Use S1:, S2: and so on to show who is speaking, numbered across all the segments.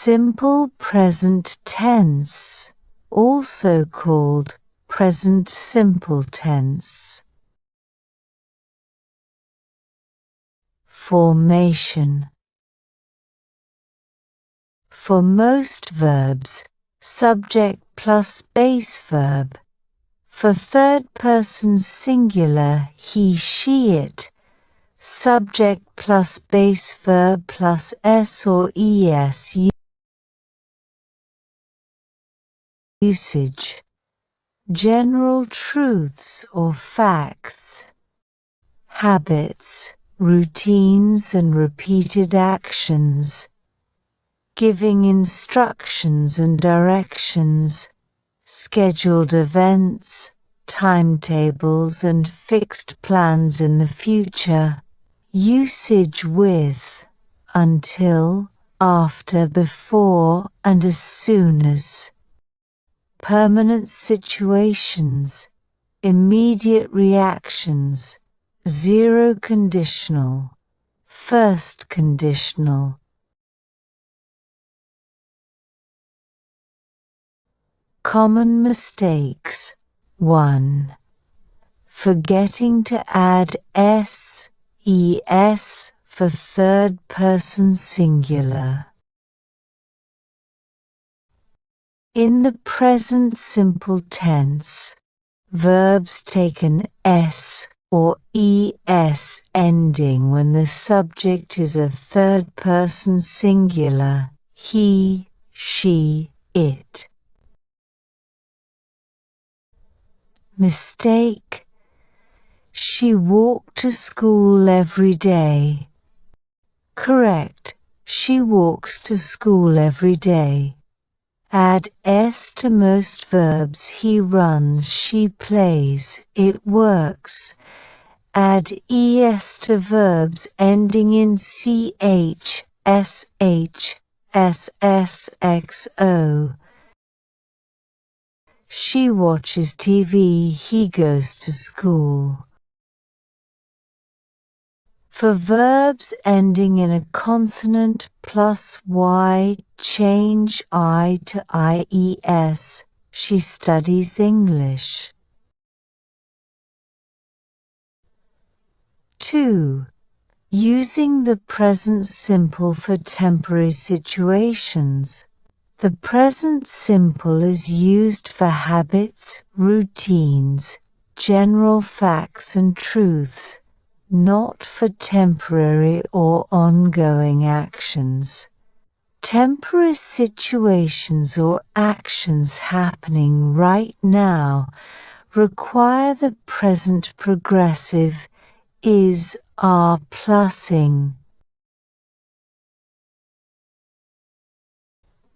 S1: Simple present tense, also called present simple tense. Formation. For most verbs, subject plus base verb. For third person singular, he, she, it, subject plus base verb plus s or es. Usage. General truths or facts. Habits, routines and repeated actions. Giving instructions and directions. Scheduled events, timetables and fixed plans in the future. Usage with, until, after, before and as soon as. Permanent situations, immediate reactions, zero conditional, first conditional. Common mistakes. 1. Forgetting to add s, es for third person singular. In the present simple tense, verbs take an s or es ending when the subject is a third person singular, he, she, it. Mistake. She walked to school every day. Correct. She walks to school every day. Add s to most verbs. He runs, she plays, it works. Add es to verbs ending in ch, sh, ss, xo. She watches TV, he goes to school. For verbs ending in a consonant plus y, change I to ies. She studies English. 2. Using the present simple for temporary situations. The present simple is used for habits, routines, general facts and truths, not for temporary or ongoing actions. Temporary situations or actions happening right now require the present progressive is, are plusing.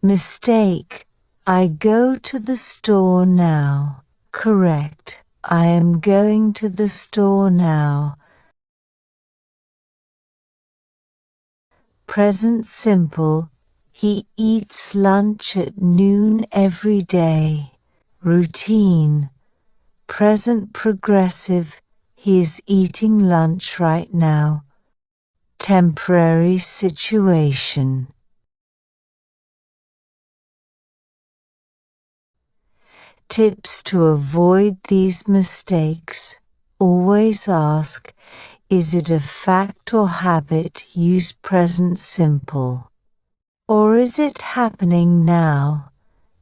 S1: Mistake. I go to the store now. Correct. I am going to the store now. Present simple. He eats lunch at noon every day. Routine. Present progressive. He is eating lunch right now. Temporary situation. Tips to avoid these mistakes. Always ask, is it a fact or habit? Use present simple. Or is it happening now?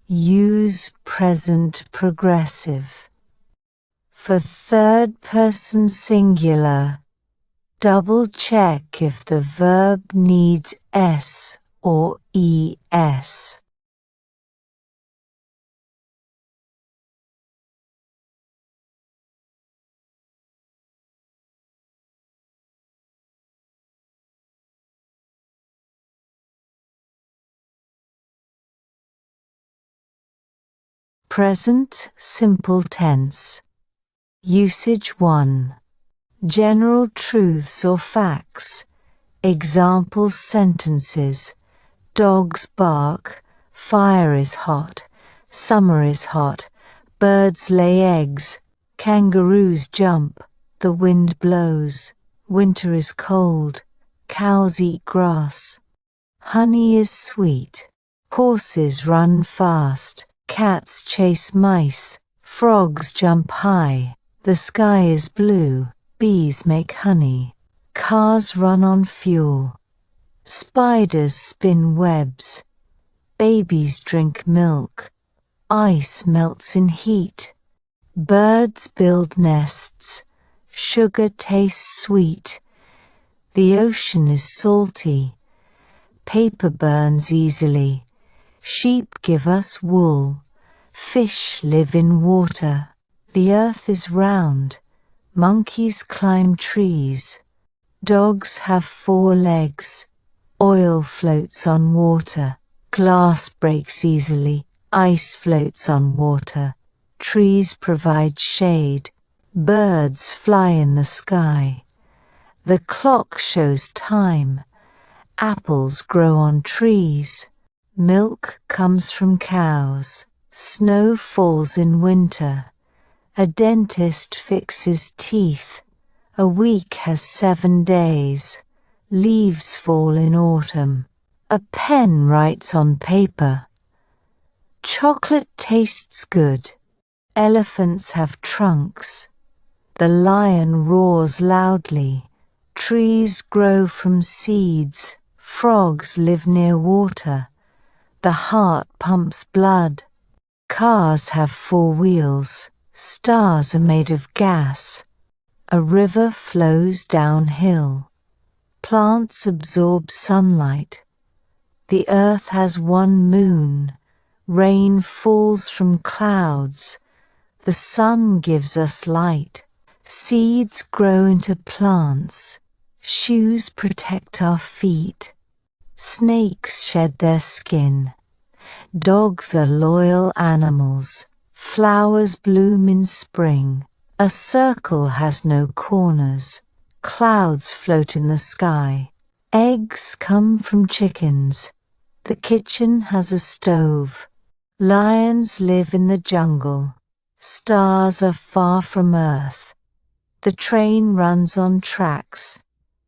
S1: Use present progressive. For third person singular, double check if the verb needs s or es. Present simple tense. Usage 1. General truths or facts. Example sentences. Dogs bark, fire is hot, summer is hot, birds lay eggs, kangaroos jump, the wind blows, winter is cold, cows eat grass, honey is sweet. Horses run fast, cats chase mice, frogs jump high, the sky is blue, bees make honey, cars run on fuel, spiders spin webs, babies drink milk, ice melts in heat, birds build nests, sugar tastes sweet, the ocean is salty, paper burns easily, sheep give us wool, fish live in water, the earth is round, monkeys climb trees, dogs have 4 legs, oil floats on water, glass breaks easily, ice floats on water, trees provide shade, birds fly in the sky, the clock shows time, apples grow on trees, milk comes from cows, snow falls in winter, a dentist fixes teeth, a week has 7 days, leaves fall in autumn, a pen writes on paper, chocolate tastes good, elephants have trunks, the lion roars loudly, trees grow from seeds, frogs live near water, the heart pumps blood, cars have 4 wheels, stars are made of gas, a river flows downhill, plants absorb sunlight, the earth has 1 moon, rain falls from clouds, the sun gives us light, seeds grow into plants, shoes protect our feet, snakes shed their skin, dogs are loyal animals, flowers bloom in spring, a circle has no corners, clouds float in the sky, eggs come from chickens, the kitchen has a stove, lions live in the jungle, stars are far from earth, the train runs on tracks,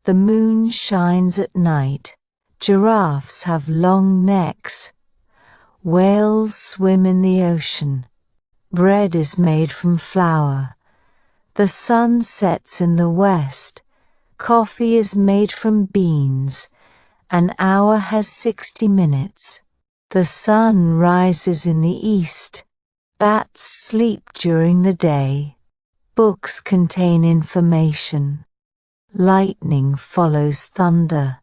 S1: the moon shines at night, giraffes have long necks, whales swim in the ocean, bread is made from flour, the sun sets in the west, coffee is made from beans, an hour has 60 minutes, the sun rises in the east, bats sleep during the day, books contain information, lightning follows thunder,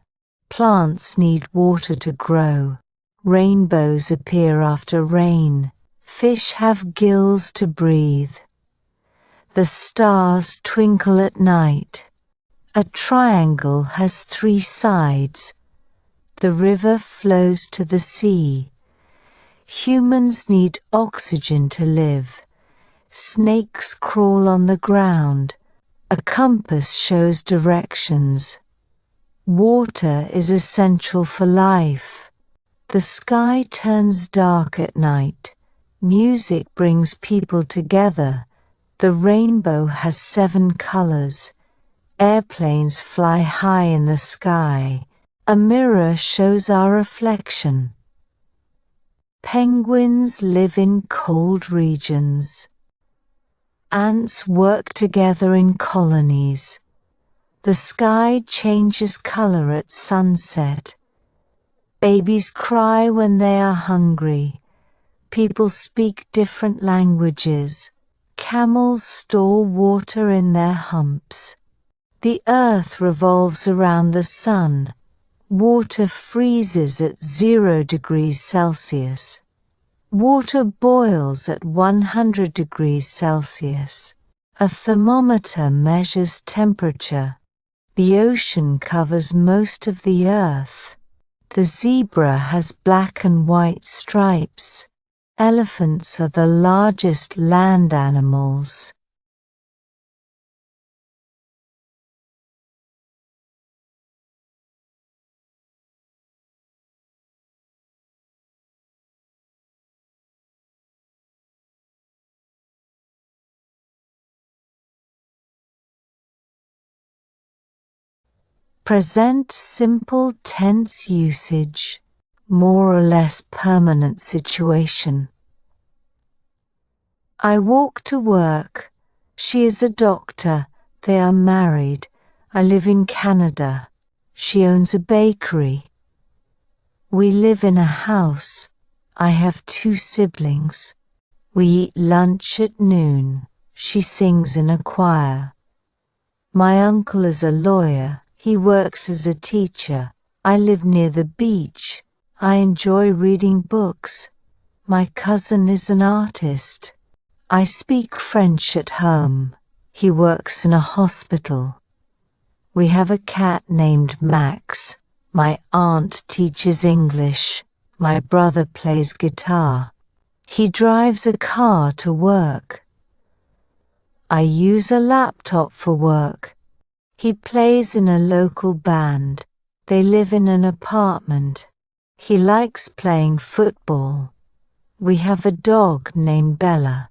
S1: plants need water to grow, rainbows appear after rain, fish have gills to breathe, the stars twinkle at night, a triangle has 3 sides, the river flows to the sea, humans need oxygen to live, snakes crawl on the ground, a compass shows directions, water is essential for life, the sky turns dark at night, music brings people together, the rainbow has 7 colors, airplanes fly high in the sky, a mirror shows our reflection. Penguins live in cold regions. Ants work together in colonies. The sky changes color at sunset. Babies cry when they are hungry. People speak different languages. Camels store water in their humps. The earth revolves around the sun. Water freezes at 0 degrees Celsius. Water boils at 100 degrees Celsius. A thermometer measures temperature. The ocean covers most of the earth. The zebra has black and white stripes. Elephants are the largest land animals. Present simple tense usage. more or less permanent situation. I walk to work. She is a doctor. They are married. I live in Canada. She owns a bakery. We live in a house. I have 2 siblings. We eat lunch at noon. She sings in a choir. My uncle is a lawyer. He works as a teacher. I live near the beach. I enjoy reading books. My cousin is an artist. I speak French at home. He works in a hospital. We have a cat named Max. My aunt teaches English. My brother plays guitar. He drives a car to work. I use a laptop for work. He plays in a local band. They live in an apartment. He likes playing football. We have a dog named Bella.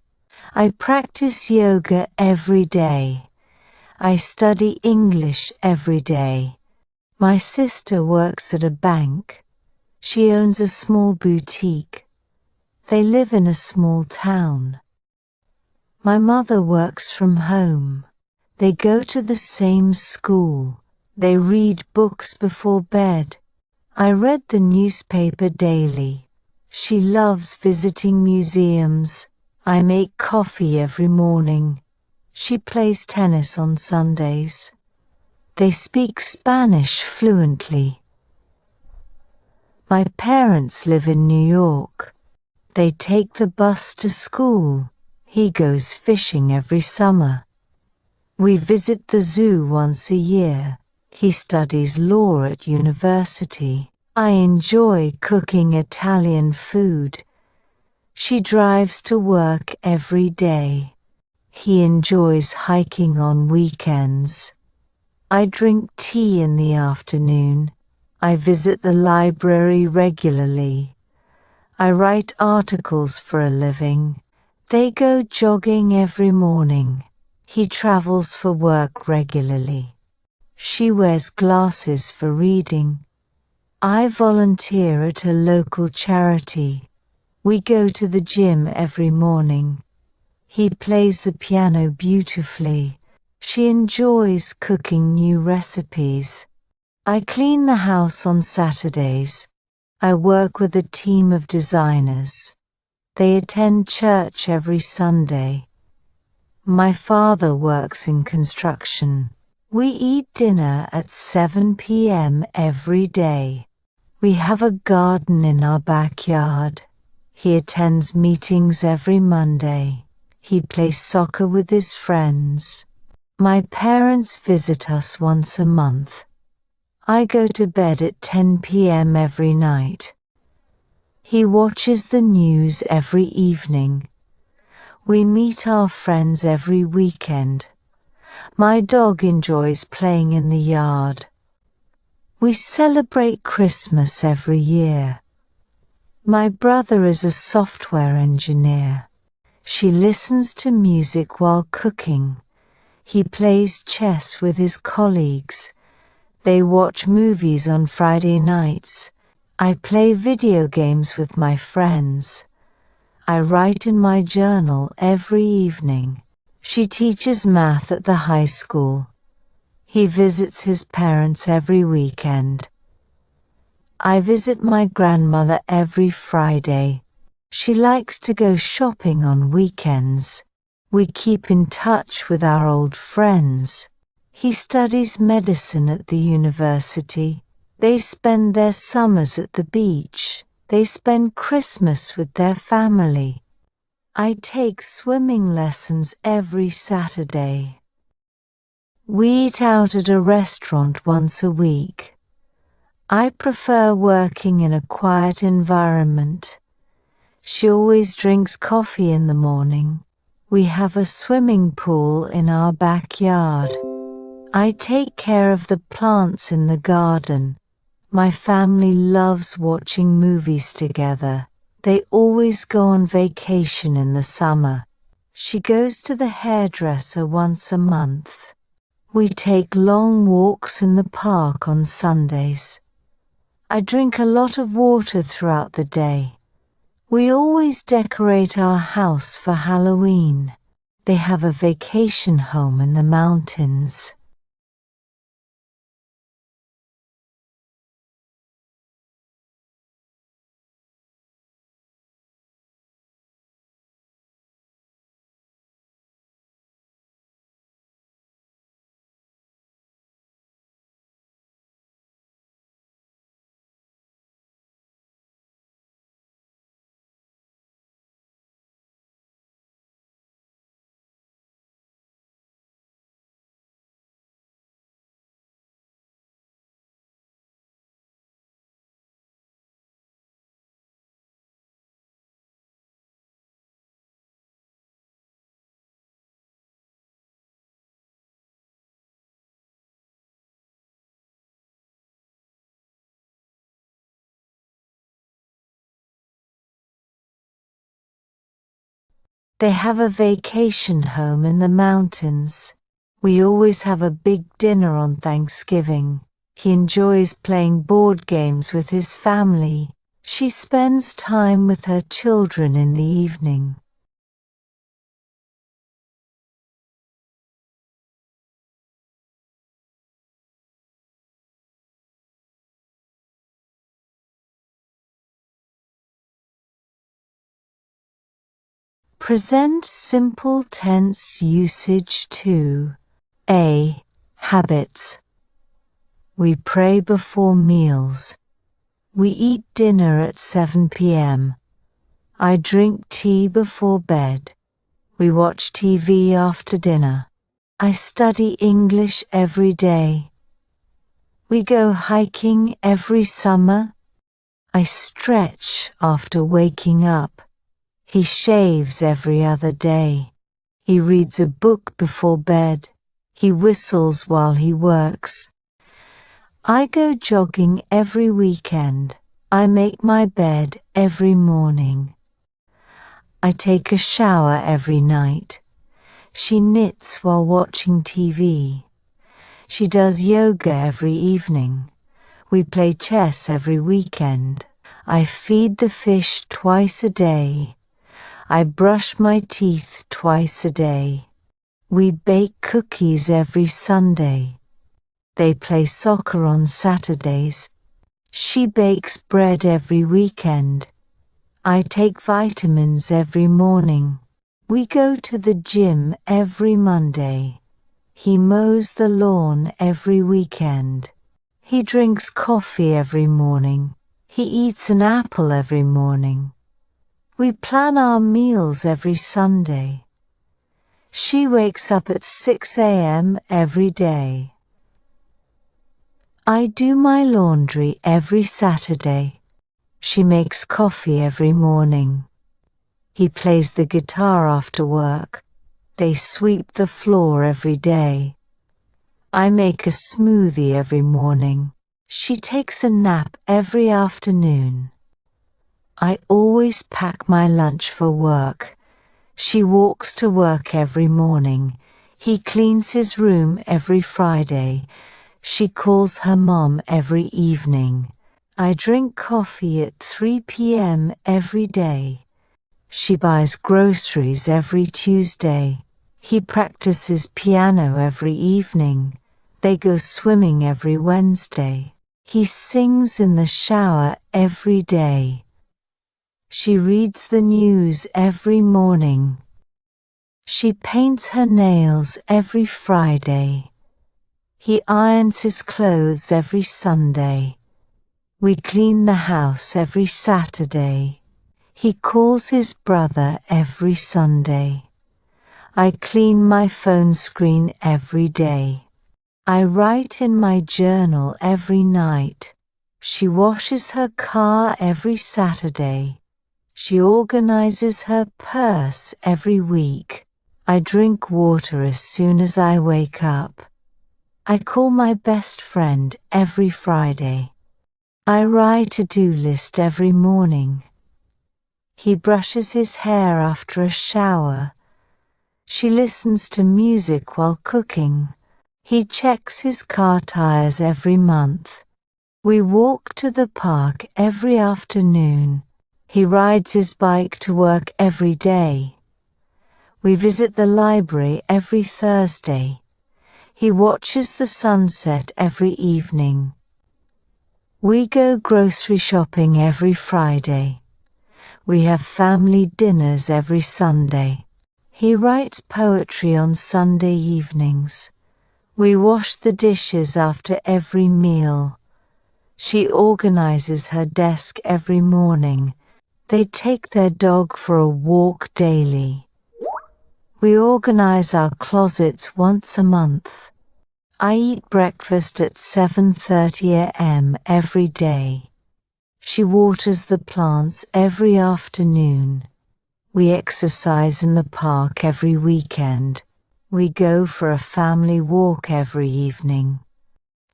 S1: I practice yoga every day. I study English every day. My sister works at a bank. She owns a small boutique. They live in a small town. My mother works from home. They go to the same school. They read books before bed. I read the newspaper daily. She loves visiting museums. I make coffee every morning. She plays tennis on Sundays. They speak Spanish fluently. My parents live in New York. They take the bus to school. He goes fishing every summer. We visit the zoo once a year. He studies law at university. I enjoy cooking Italian food. She drives to work every day. He enjoys hiking on weekends. I drink tea in the afternoon. I visit the library regularly. I write articles for a living. They go jogging every morning. He travels for work regularly. She wears glasses for reading. I volunteer at a local charity. We go to the gym every morning. He plays the piano beautifully. She enjoys cooking new recipes. I clean the house on Saturdays. I work with a team of designers. They attend church every Sunday. My father works in construction. We eat dinner at 7 p.m. every day. We have a garden in our backyard. He attends meetings every Monday. He plays soccer with his friends. My parents visit us once a month. I go to bed at 10 p.m. every night. He watches the news every evening. We meet our friends every weekend. My dog enjoys playing in the yard. We celebrate Christmas every year. My brother is a software engineer. She listens to music while cooking. He plays chess with his colleagues. They watch movies on Friday nights. I play video games with my friends. I write in my journal every evening. She teaches math at the high school. He visits his parents every weekend. I visit my grandmother every Friday. She likes to go shopping on weekends. We keep in touch with our old friends. He studies medicine at the university. They spend their summers at the beach. They spend Christmas with their family. I take swimming lessons every Saturday. We eat out at a restaurant once a week. I prefer working in a quiet environment. She always drinks coffee in the morning. We have a swimming pool in our backyard. I take care of the plants in the garden. My family loves watching movies together. They always go on vacation in the summer. She goes to the hairdresser once a month. We take long walks in the park on Sundays. I drink a lot of water throughout the day. We always decorate our house for Halloween. They have a vacation home in the mountains. They have a vacation home in the mountains. We always have a big dinner on Thanksgiving. He enjoys playing board games with his family. She spends time with her children in the evening. Present simple tense usage to A. Habits. We pray before meals. We eat dinner at 7 p.m. I drink tea before bed. We watch TV after dinner. I study English every day. We go hiking every summer. I stretch after waking up. He shaves every other day. He reads a book before bed. He whistles while he works. I go jogging every weekend. I make my bed every morning. I take a shower every night. She knits while watching TV. She does yoga every evening. We play chess every weekend. I feed the fish twice a day. I brush my teeth twice a day. We bake cookies every Sunday. They play soccer on Saturdays. She bakes bread every weekend. I take vitamins every morning. We go to the gym every Monday. He mows the lawn every weekend. He drinks coffee every morning. He eats an apple every morning. We plan our meals every Sunday. She wakes up at 6 a.m. every day. I do my laundry every Saturday. She makes coffee every morning. He plays the guitar after work. They sweep the floor every day. I make a smoothie every morning. She takes a nap every afternoon. I always pack my lunch for work. She walks to work every morning. He cleans his room every Friday. She calls her mom every evening. I drink coffee at 3 p.m. every day. She buys groceries every Tuesday. He practices piano every evening. They go swimming every Wednesday. He sings in the shower every day. She reads the news every morning. She paints her nails every Friday. He irons his clothes every Sunday. We clean the house every Saturday. He calls his brother every Sunday. I clean my phone screen every day. I write in my journal every night. She washes her car every Saturday. She organizes her purse every week. I drink water as soon as I wake up. I call my best friend every Friday. I write a to-do list every morning. He brushes his hair after a shower. She listens to music while cooking. He checks his car tires every month. We walk to the park every afternoon. He rides his bike to work every day. We visit the library every Thursday. He watches the sunset every evening. We go grocery shopping every Friday. We have family dinners every Sunday. He writes poetry on Sunday evenings. We wash the dishes after every meal. She organizes her desk every morning. They take their dog for a walk daily. We organize our closets once a month. I eat breakfast at 7:30 a.m. every day. She waters the plants every afternoon. We exercise in the park every weekend. We go for a family walk every evening.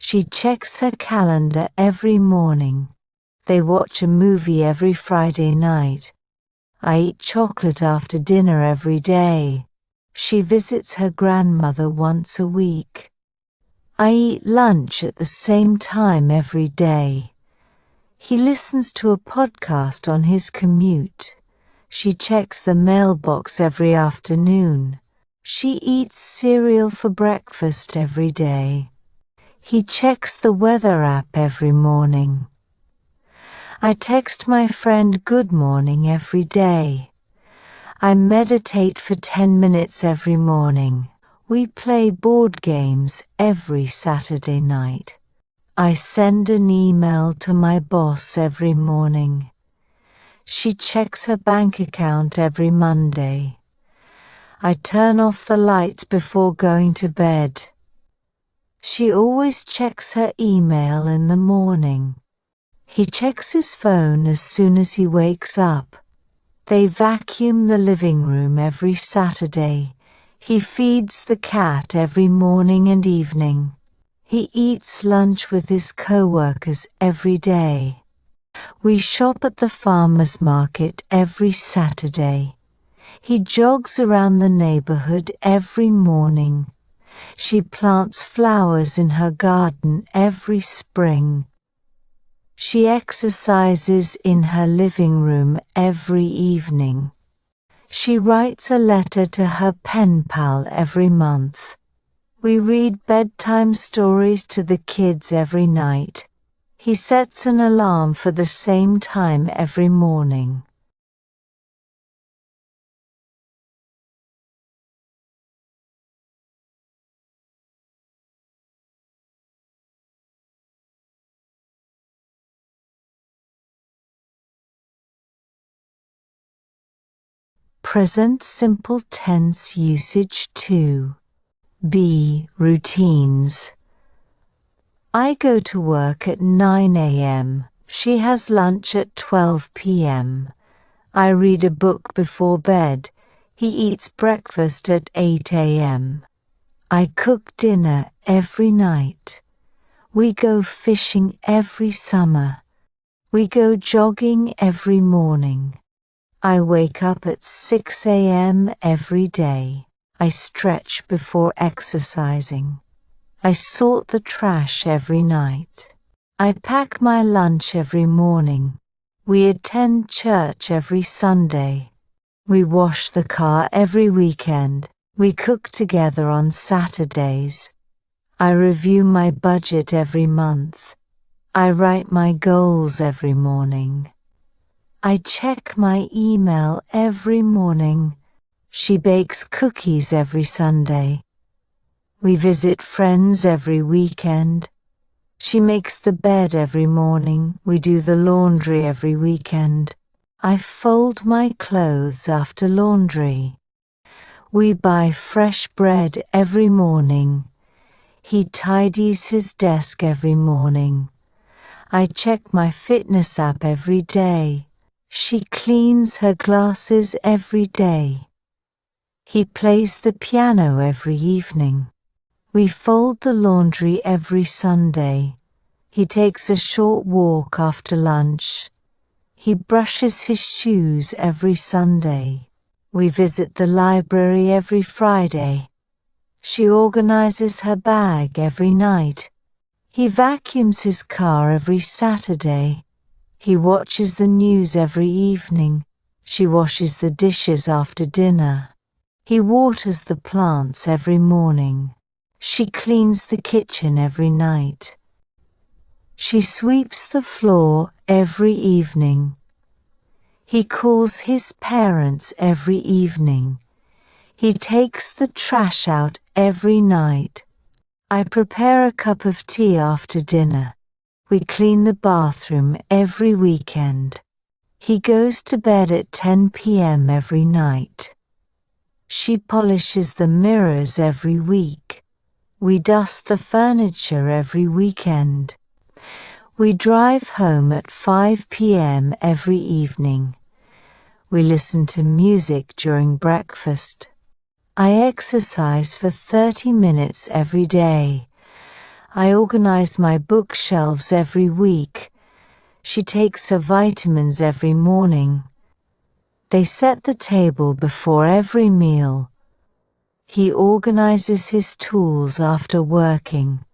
S1: She checks her calendar every morning. They watch a movie every Friday night. I eat chocolate after dinner every day. She visits her grandmother once a week. I eat lunch at the same time every day. He listens to a podcast on his commute. She checks the mailbox every afternoon. She eats cereal for breakfast every day. He checks the weather app every morning. I text my friend good morning every day. I meditate for 10 minutes every morning. We play board games every Saturday night. I send an email to my boss every morning. She checks her bank account every Monday. I turn off the lights before going to bed. She always checks her email in the morning. He checks his phone as soon as he wakes up. They vacuum the living room every Saturday. He feeds the cat every morning and evening. He eats lunch with his co-workers every day. We shop at the farmer's market every Saturday. He jogs around the neighborhood every morning. She plants flowers in her garden every spring. She exercises in her living room every evening. She writes a letter to her pen pal every month. We read bedtime stories to the kids every night. He sets an alarm for the same time every morning. Present simple tense usage 2. B. Routines. I go to work at 9 a.m. She has lunch at 12 p.m. I read a book before bed. He eats breakfast at 8 a.m. I cook dinner every night. We go fishing every summer. We go jogging every morning. I wake up at 6 a.m. every day. I stretch before exercising. I sort the trash every night. I pack my lunch every morning. We attend church every Sunday. We wash the car every weekend. We cook together on Saturdays. I review my budget every month. I write my goals every morning. I check my email every morning. She bakes cookies every Sunday. We visit friends every weekend. She makes the bed every morning. We do the laundry every weekend. I fold my clothes after laundry. We buy fresh bread every morning. He tidies his desk every morning. I check my fitness app every day. She cleans her glasses every day. He plays the piano every evening. We fold the laundry every Sunday. He takes a short walk after lunch. He brushes his shoes every Sunday. We visit the library every Friday. She organizes her bag every night. He vacuums his car every Saturday. He watches the news every evening. She washes the dishes after dinner. He waters the plants every morning. She cleans the kitchen every night. She sweeps the floor every evening. He calls his parents every evening. He takes the trash out every night. I prepare a cup of tea after dinner. We clean the bathroom every weekend. He goes to bed at 10 p.m. every night. She polishes the mirrors every week. We dust the furniture every weekend. We drive home at 5 p.m. every evening. We listen to music during breakfast. I exercise for 30 minutes every day. I organize my bookshelves every week. She takes her vitamins every morning. They set the table before every meal. He organizes his tools after working.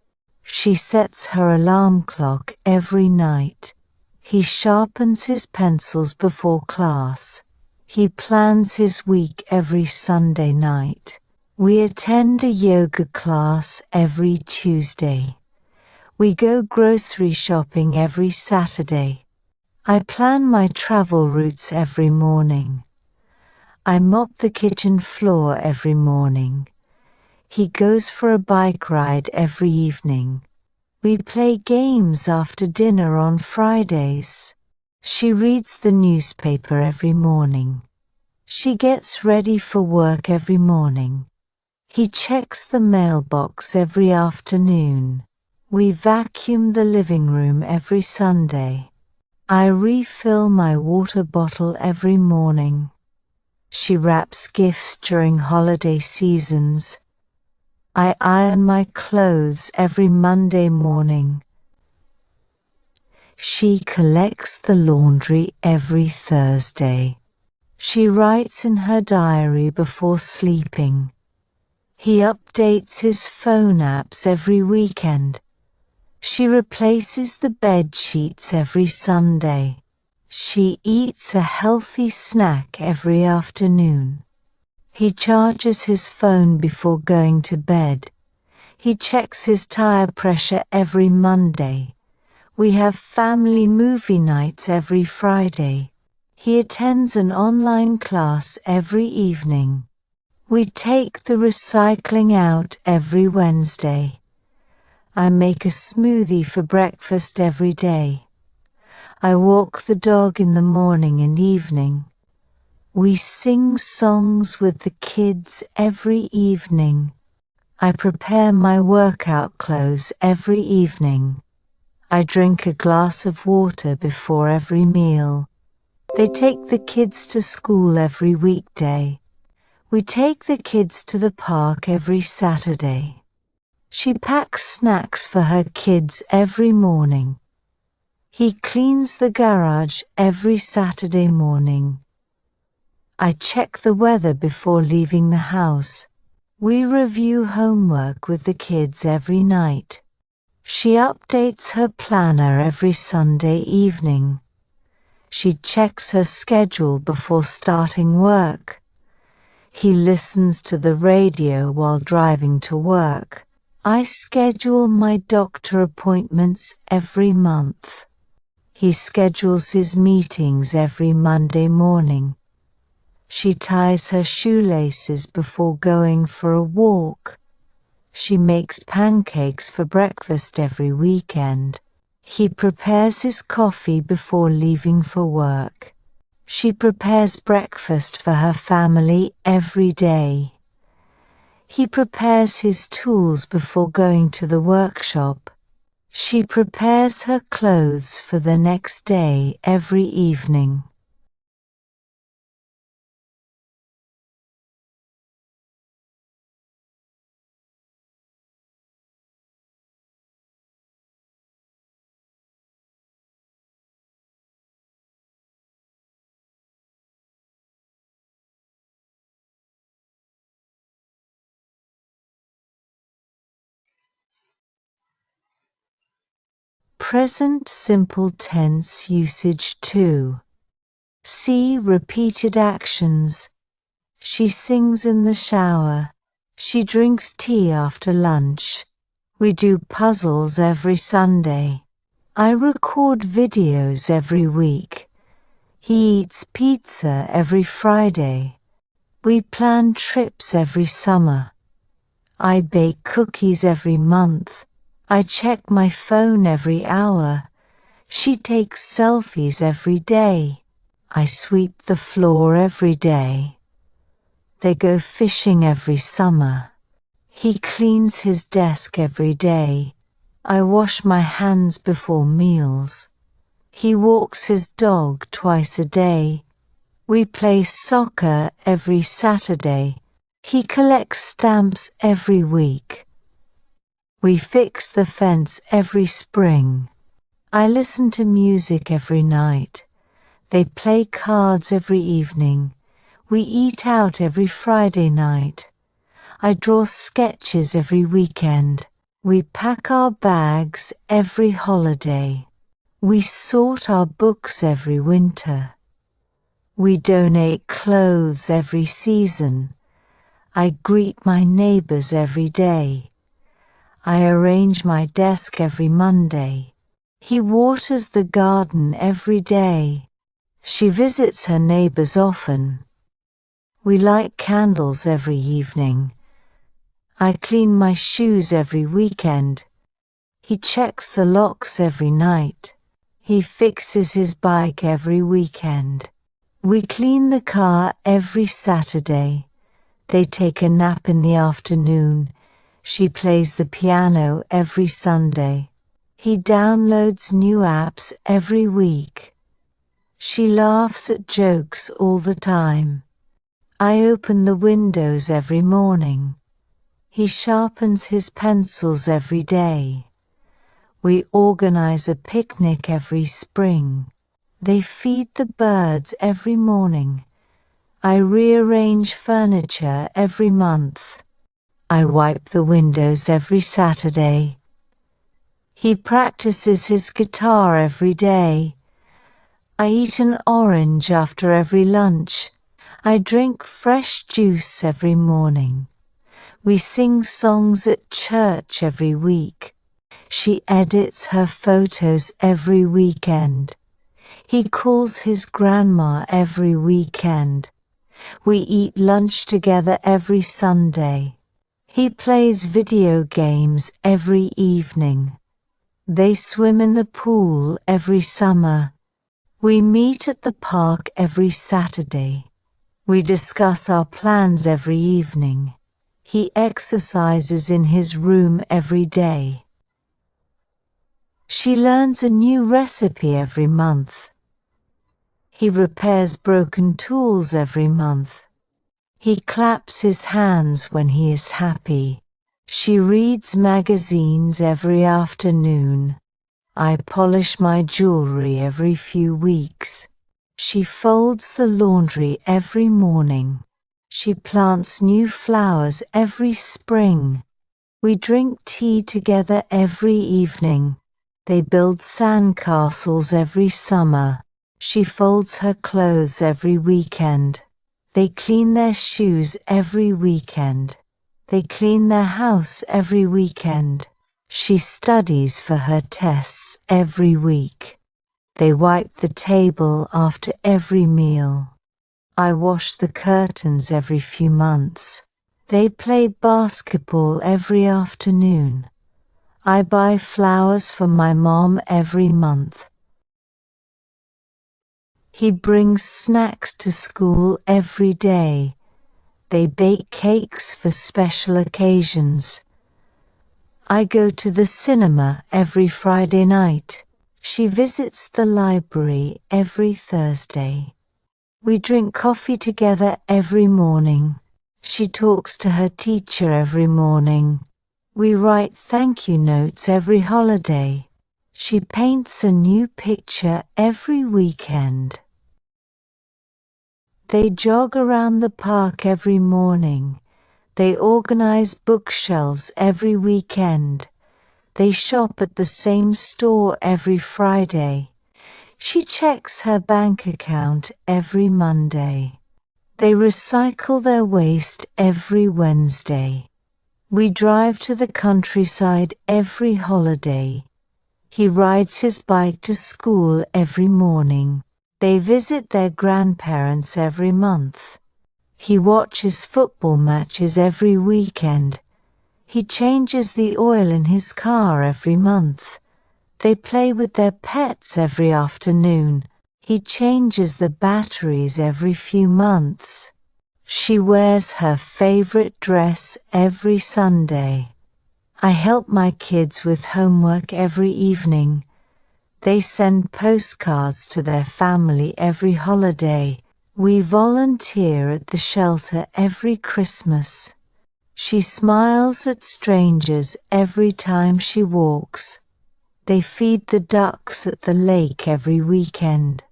S1: She sets her alarm clock every night. He sharpens his pencils before class. He plans his week every Sunday night. We attend a yoga class every Tuesday. We go grocery shopping every Saturday. I plan my travel routes every morning. I mop the kitchen floor every morning. He goes for a bike ride every evening. We play games after dinner on Fridays. She reads the newspaper every morning. She gets ready for work every morning. He checks the mailbox every afternoon. We vacuum the living room every Sunday. I refill my water bottle every morning. She wraps gifts during holiday seasons. I iron my clothes every Monday morning. She collects the laundry every Thursday. She writes in her diary before sleeping. He updates his phone apps every weekend. She replaces the bed sheets every Sunday. She eats a healthy snack every afternoon. He charges his phone before going to bed. He checks his tire pressure every Monday. We have family movie nights every Friday. He attends an online class every evening. We take the recycling out every Wednesday. I make a smoothie for breakfast every day. I walk the dog in the morning and evening. We sing songs with the kids every evening. I prepare my workout clothes every evening. I drink a glass of water before every meal. They take the kids to school every weekday. We take the kids to the park every Saturday. She packs snacks for her kids every morning. He cleans the garage every Saturday morning. I check the weather before leaving the house. We review homework with the kids every night. She updates her planner every Sunday evening. She checks her schedule before starting work. He listens to the radio while driving to work. I schedule my doctor appointments every month. He schedules his meetings every Monday morning. She ties her shoelaces before going for a walk. She makes pancakes for breakfast every weekend. He prepares his coffee before leaving for work. She prepares breakfast for her family every day. He prepares his tools before going to the workshop. She prepares her clothes for the next day every evening. present simple tense usage 2. C. Repeated actions. She sings in the shower. She drinks tea after lunch. We do puzzles every Sunday. I record videos every week. He eats pizza every Friday. We plan trips every summer. I bake cookies every month. I check my phone every hour. She takes selfies every day. I sweep the floor every day. They go fishing every summer. He cleans his desk every day. I wash my hands before meals. He walks his dog twice a day. We play soccer every Saturday. He collects stamps every week. We fix the fence every spring. I listen to music every night. They play cards every evening. We eat out every Friday night. I draw sketches every weekend. We pack our bags every holiday. We sort our books every winter. We donate clothes every season. I greet my neighbors every day. I arrange my desk every Monday. He waters the garden every day. She visits her neighbors often. We light candles every evening. I clean my shoes every weekend. He checks the locks every night. He fixes his bike every weekend. We clean the car every Saturday. They take a nap in the afternoon. She plays the piano every Sunday. He downloads new apps every week. She laughs at jokes all the time. I open the windows every morning. He sharpens his pencils every day. We organize a picnic every spring. They feed the birds every morning. I rearrange furniture every month. I wipe the windows every Saturday. He practices his guitar every day. I eat an orange after every lunch. I drink fresh juice every morning. We sing songs at church every week. She edits her photos every weekend. He calls his grandma every weekend. We eat lunch together every Sunday. He plays video games every evening. They swim in the pool every summer. We meet at the park every Saturday. We discuss our plans every evening. He exercises in his room every day. She learns a new recipe every month. He repairs broken tools every month. He claps his hands when he is happy. She reads magazines every afternoon. I polish my jewelry every few weeks. She folds the laundry every morning. She plants new flowers every spring. We drink tea together every evening. They build sandcastles every summer. She folds her clothes every weekend. They clean their shoes every weekend. They clean their house every weekend. She studies for her tests every week. They wipe the table after every meal. I wash the curtains every few months. They play basketball every afternoon. I buy flowers for my mom every month. He brings snacks to school every day. They bake cakes for special occasions. I go to the cinema every Friday night. She visits the library every Thursday. We drink coffee together every morning. She talks to her teacher every morning. We write thank you notes every holiday. She paints a new picture every weekend. They jog around the park every morning. They organize bookshelves every weekend. They shop at the same store every Friday. She checks her bank account every Monday. They recycle their waste every Wednesday. We drive to the countryside every holiday. He rides his bike to school every morning. They visit their grandparents every month. He watches football matches every weekend. He changes the oil in his car every month. They play with their pets every afternoon. He changes the batteries every few months. She wears her favorite dress every Sunday. I help my kids with homework every evening. They send postcards to their family every holiday. We volunteer at the shelter every Christmas. She smiles at strangers every time she walks. They feed the ducks at the lake every weekend.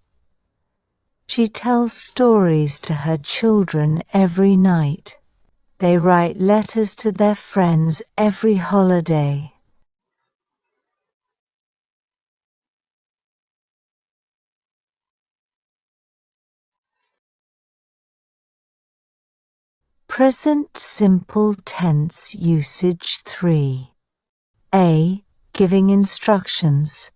S1: She tells stories to her children every night. They write letters to their friends every holiday. Present simple tense usage 3. A. Giving instructions.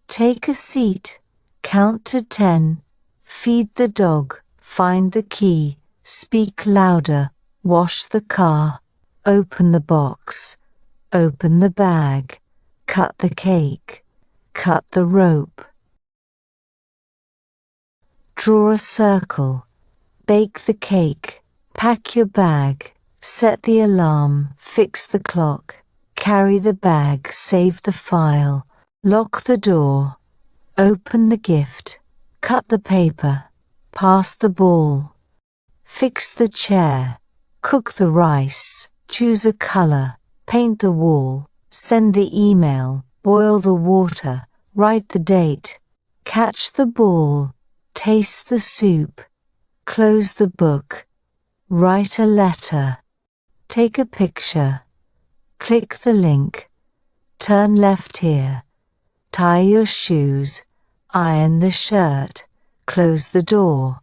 S1: Take a seat, count to 10, feed the dog, find the key, speak louder, wash the car, open the box, open the bag, cut the cake, cut the rope. Draw a circle, bake the cake, pack your bag, set the alarm, fix the clock, carry the bag, save the file, lock the door, open the gift, cut the paper, pass the ball, fix the chair, cook the rice, choose a color, paint the wall, send the email, boil the water, write the date, catch the ball, taste the soup, close the book, write a letter, take a picture, click the link, turn left here, tie your shoes, iron the shirt, close the door,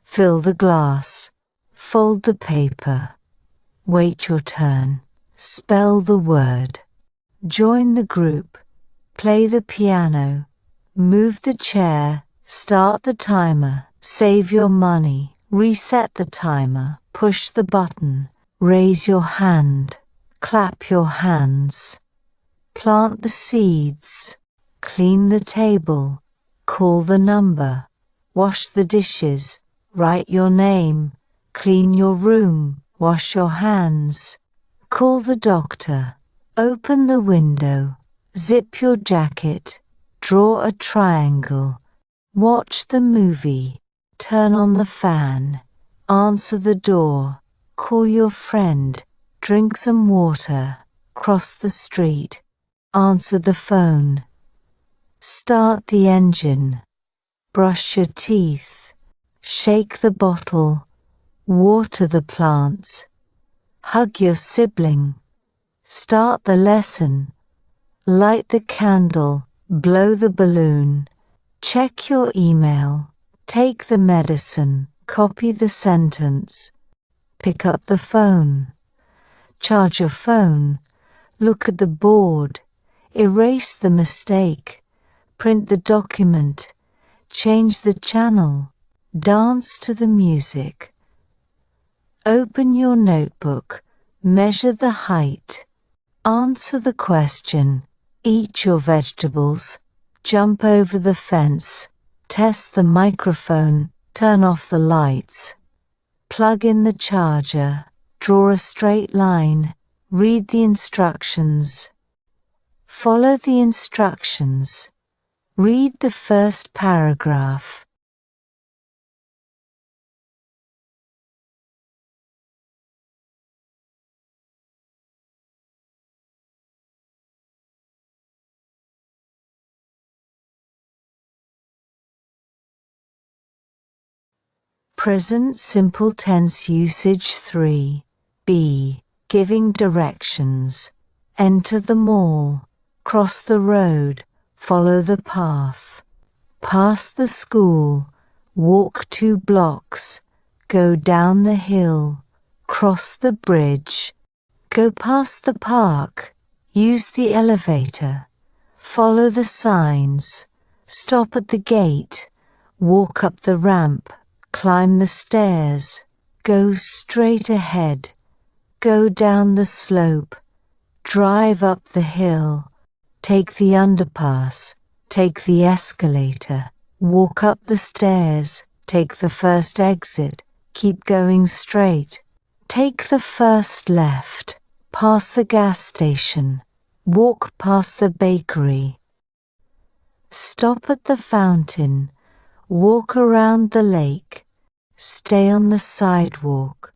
S1: fill the glass, fold the paper, wait your turn, spell the word, join the group, play the piano, move the chair, start the timer, save your money, reset the timer, push the button, raise your hand, clap your hands, plant the seeds, clean the table, call the number, wash the dishes, write your name, clean your room, wash your hands, call the doctor, open the window, zip your jacket, draw a triangle, watch the movie, turn on the fan, answer the door, call your friend, drink some water, cross the street, answer the phone, start the engine, brush your teeth, shake the bottle, water the plants, hug your sibling, start the lesson, light the candle, blow the balloon, check your email, take the medicine, copy the sentence, pick up the phone, charge your phone, look at the board, erase the mistake, print the document, change the channel, dance to the music. Open your notebook, measure the height, answer the question, eat your vegetables, jump over the fence, test the microphone, turn off the lights, plug in the charger, draw a straight line, read the instructions, follow the instructions, read the first paragraph. Present simple tense usage 3. B. Giving directions. Enter the mall. Cross the road, follow the path. Pass the school, walk 2 blocks, go down the hill, cross the bridge, go past the park, use the elevator, follow the signs, stop at the gate, walk up the ramp, climb the stairs, go straight ahead, go down the slope, drive up the hill, take the underpass, take the escalator, walk up the stairs, take the first exit, keep going straight, take the first left, pass the gas station, walk past the bakery, stop at the fountain, walk around the lake, stay on the sidewalk,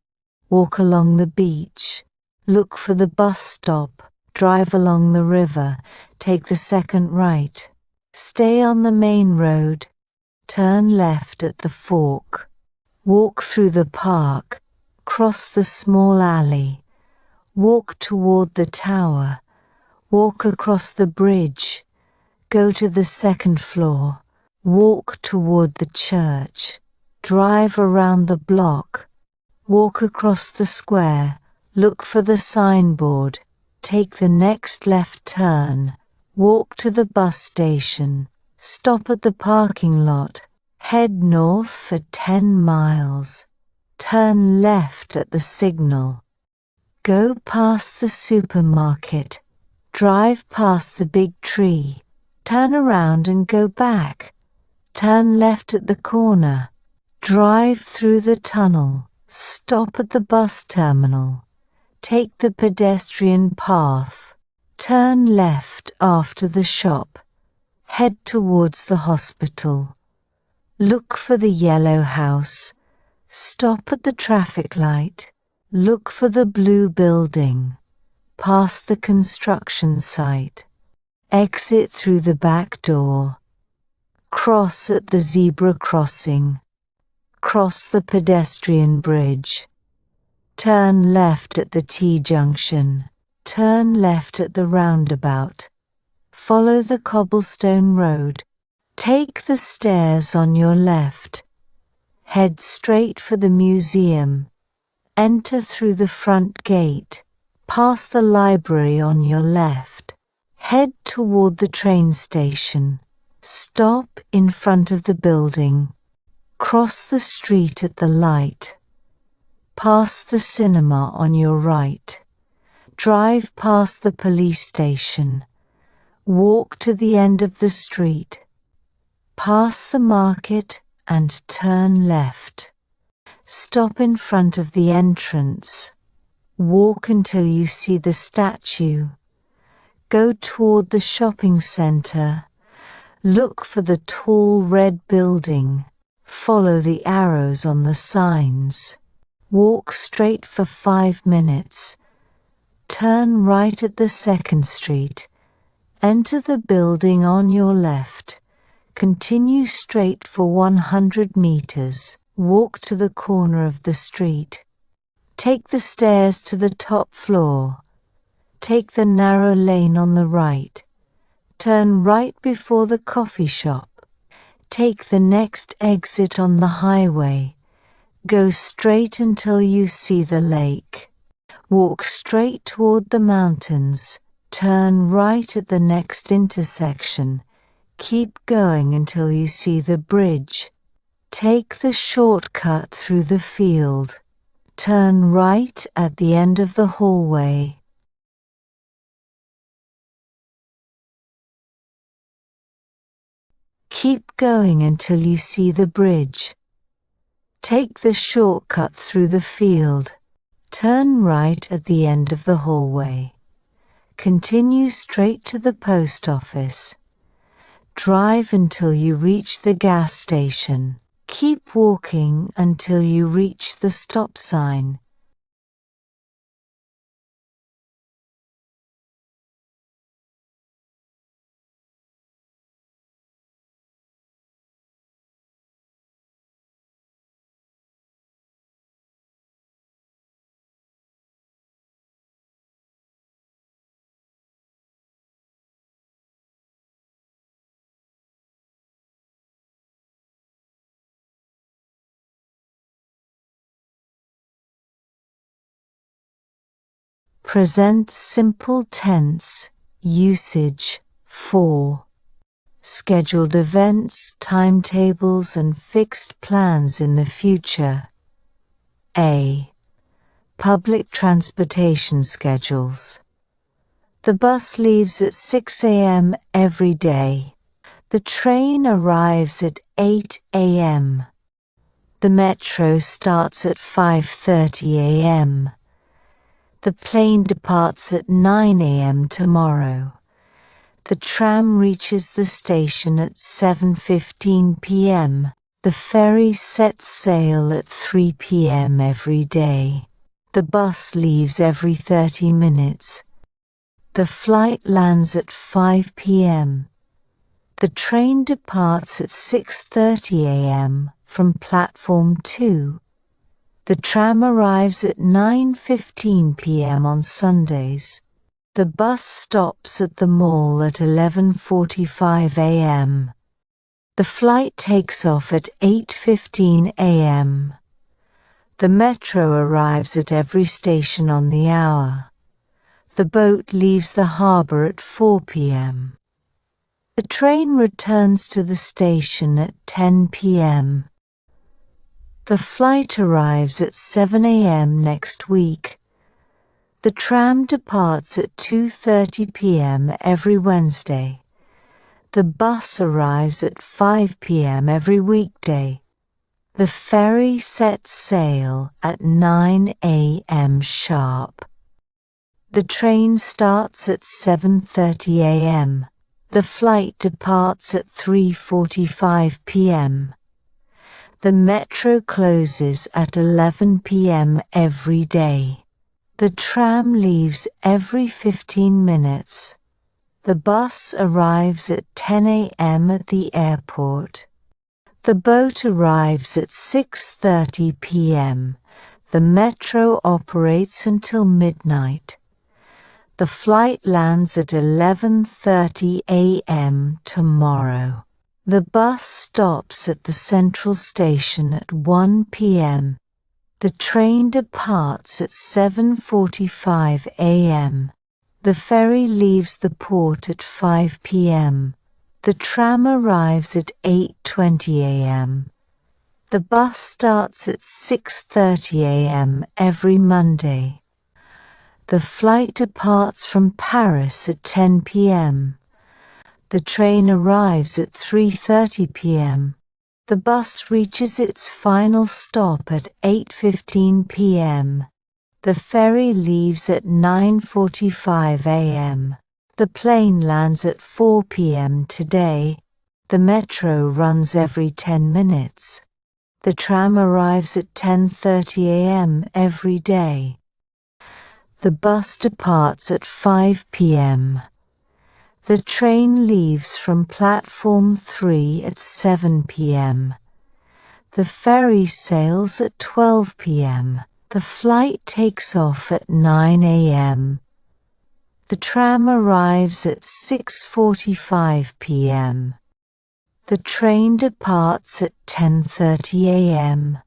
S1: walk along the beach, look for the bus stop, drive along the river, take the second right, stay on the main road, turn left at the fork, walk through the park, cross the small alley, walk toward the tower, walk across the bridge, go to the second floor, walk toward the church, drive around the block, walk across the square, look for the signboard, take the next left turn, walk to the bus station, stop at the parking lot, head north for 10 miles, turn left at the signal, go past the supermarket, drive past the big tree, turn around and go back, turn left at the corner, drive through the tunnel, stop at the bus terminal, take the pedestrian path, turn left after the shop, head towards the hospital, look for the yellow house, stop at the traffic light, look for the blue building, pass the construction site, exit through the back door, cross at the zebra crossing, cross the pedestrian bridge, turn left at the T-junction, turn left at the roundabout, follow the cobblestone road, take the stairs on your left, head straight for the museum, enter through the front gate, pass the library on your left, head toward the train station, stop in front of the building, cross the street at the light, pass the cinema on your right, drive past the police station, walk to the end of the street, pass the market and turn left. Stop in front of the entrance. Walk until you see the statue. Go toward the shopping center. Look for the tall red building. Follow the arrows on the signs. Walk straight for 5 minutes. Turn right at the second street. Enter the building on your left. Continue straight for 100 meters. Walk to the corner of the street. Take the stairs to the top floor. Take the narrow lane on the right. Turn right before the coffee shop. Take the next exit on the highway. Go straight until you see the lake. Walk straight toward the mountains. Turn right at the next intersection. Keep going until you see the bridge. Take the shortcut through the field. Turn right at the end of the hallway. Keep going until you see the bridge. Take the shortcut through the field. Turn right at the end of the hallway. Continue straight to the post office. Drive until you reach the gas station. Keep walking until you reach the stop sign. Present simple tense, usage 4. Scheduled events, timetables and fixed plans in the future. A. Public transportation schedules. The bus leaves at 6 a.m. every day. The train arrives at 8 a.m. The metro starts at 5:30 a.m. The plane departs at 9 a.m. tomorrow. The tram reaches the station at 7:15 p.m. The ferry sets sail at 3 p.m. every day. The bus leaves every 30 minutes. The flight lands at 5 p.m. The train departs at 6:30 a.m. from platform 2. The tram arrives at 9:15 p.m. on Sundays. The bus stops at the mall at 11:45 a.m. The flight takes off at 8:15 a.m. The metro arrives at every station on the hour. The boat leaves the harbour at 4 p.m. The train returns to the station at 10 p.m. The flight arrives at 7 a.m. next week. The tram departs at 2:30 p.m. every Wednesday. The bus arrives at 5 p.m. every weekday. The ferry sets sail at 9 a.m. sharp. The train starts at 7:30 a.m. The flight departs at 3:45 p.m. The metro closes at 11 p.m. every day. The tram leaves every 15 minutes. The bus arrives at 10 a.m. at the airport. The boat arrives at 6:30 p.m. The metro operates until midnight. The flight lands at 11:30 a.m. tomorrow. The bus stops at the central station at 1 p.m. The train departs at 7:45 a.m. The ferry leaves the port at 5 p.m. The tram arrives at 8:20 a.m. The bus starts at 6:30 a.m. every Monday. The flight departs from Paris at 10 p.m. The train arrives at 3:30 p.m. The bus reaches its final stop at 8:15 p.m. The ferry leaves at 9:45 a.m. The plane lands at 4 p.m. today. The metro runs every 10 minutes. The tram arrives at 10:30 a.m. every day. The bus departs at 5 p.m. The train leaves from platform 3 at 7 p.m. The ferry sails at 12 p.m. The flight takes off at 9 a.m. The tram arrives at 6:45 p.m. The train departs at 10:30 a.m.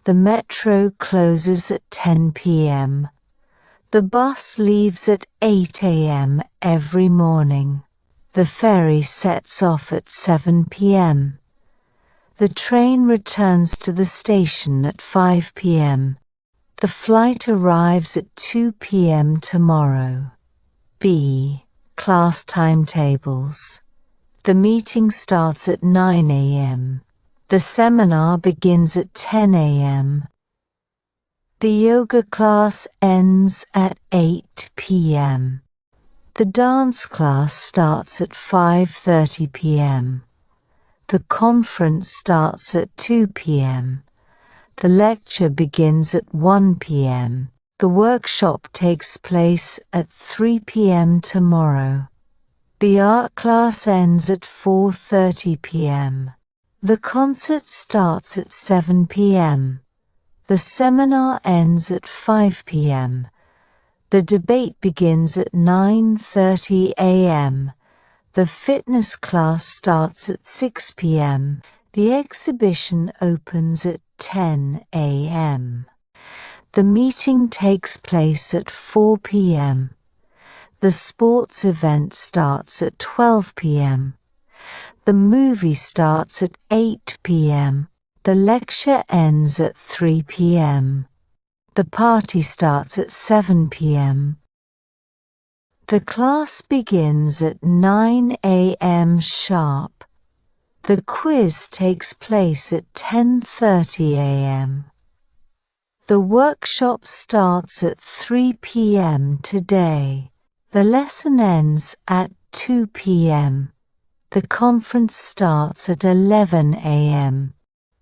S1: The metro closes at 10 p.m. The bus leaves at 8 a.m. every morning. The ferry sets off at 7 p.m. The train returns to the station at 5 p.m. The flight arrives at 2 p.m. tomorrow. B. Class timetables. The meeting starts at 9 a.m. The seminar begins at 10 a.m. The yoga class ends at 8 p.m. The dance class starts at 5:30 p.m. The conference starts at 2 p.m. The lecture begins at 1 p.m. The workshop takes place at 3 p.m. tomorrow. The art class ends at 4:30 p.m. The concert starts at 7 p.m. The seminar ends at 5 p.m. The debate begins at 9:30 a.m. The fitness class starts at 6 p.m. The exhibition opens at 10 a.m. The meeting takes place at 4 p.m. The sports event starts at 12 p.m. The movie starts at 8 p.m. The lecture ends at 3 p.m. The party starts at 7 p.m. The class begins at 9 a.m. sharp. The quiz takes place at 10:30 a.m. The workshop starts at 3 p.m. today. The lesson ends at 2 p.m. The conference starts at 11 a.m.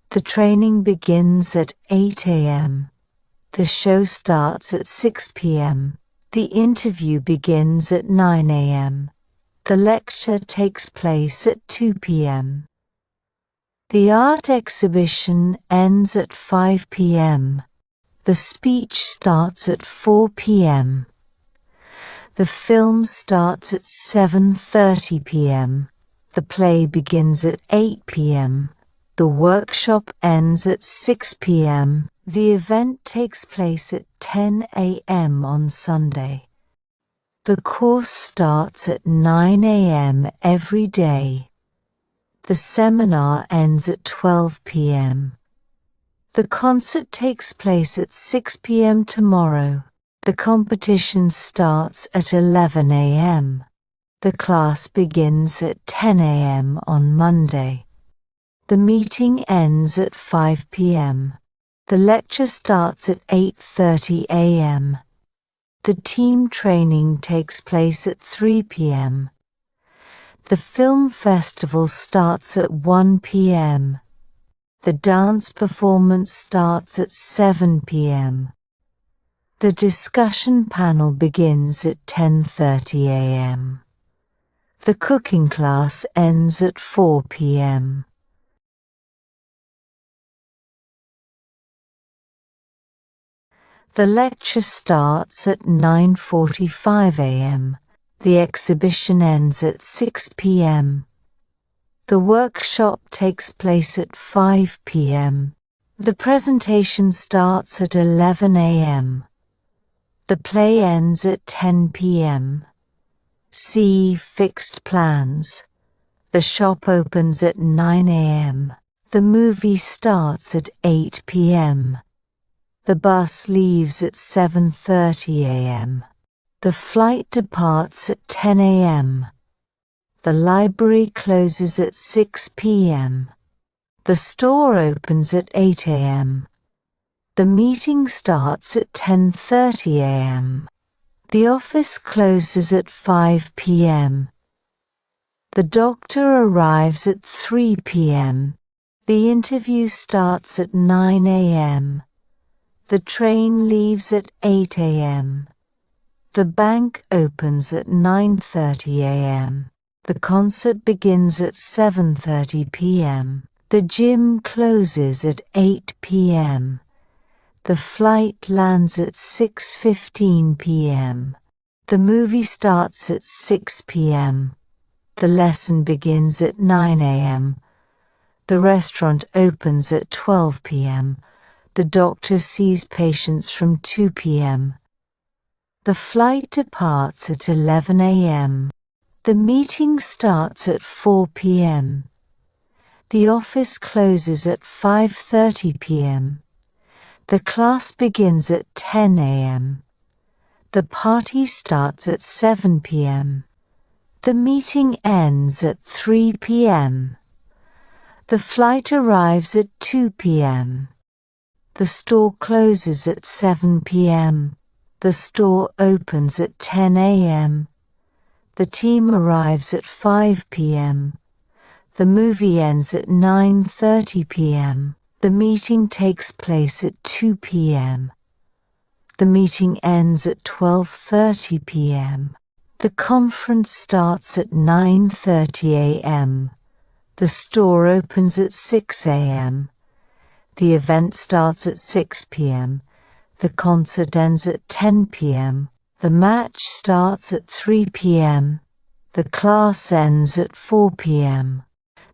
S1: The training begins at 8 a.m. The show starts at 6 p.m. The interview begins at 9 a.m. The lecture takes place at 2 p.m. The art exhibition ends at 5 p.m. The speech starts at 4 p.m. The film starts at 7:30 p.m. The play begins at 8 p.m. The workshop ends at 6 p.m. The event takes place at 10 a.m. on Sunday. The course starts at 9 a.m. every day. The seminar ends at 12 p.m. The concert takes place at 6 p.m. tomorrow. The competition starts at 11 a.m. The class begins at 10 a.m. on Monday. The meeting ends at 5 p.m. The lecture starts at 8:30 a.m. The team training takes place at 3 p.m. The film festival starts at 1 p.m. The dance performance starts at 7 p.m. The discussion panel begins at 10:30 a.m. The cooking class ends at 4 p.m. The lecture starts at 9:45 a.m. The exhibition ends at 6 p.m. The workshop takes place at 5 p.m. The presentation starts at 11 a.m. The play ends at 10 p.m. See fixed plans. The shop opens at 9 a.m. The movie starts at 8 p.m. The bus leaves at 7:30 a.m. The flight departs at 10 a.m. The library closes at 6 p.m. The store opens at 8 a.m. The meeting starts at 10:30 a.m. The office closes at 5 p.m. The doctor arrives at 3 p.m. The interview starts at 9 a.m. The train leaves at 8 a.m. The bank opens at 9:30 a.m. The concert begins at 7:30 p.m. The gym closes at 8 p.m. The flight lands at 6:15 p.m. The movie starts at 6 p.m. The lesson begins at 9 a.m. The restaurant opens at 12 p.m. The doctor sees patients from 2 p.m. The flight departs at 11 a.m. The meeting starts at 4 p.m. The office closes at 5:30 p.m. The class begins at 10 a.m. The party starts at 7 p.m. The meeting ends at 3 p.m. The flight arrives at 2 p.m. The store closes at 7 p.m. The store opens at 10 a.m. The team arrives at 5 p.m. The movie ends at 9:30 p.m. The meeting takes place at 2 p.m. The meeting ends at 12:30 p.m. The conference starts at 9:30 a.m. The store opens at 6 a.m. The event starts at 6 p.m. The concert ends at 10 p.m. The match starts at 3 p.m. The class ends at 4 p.m.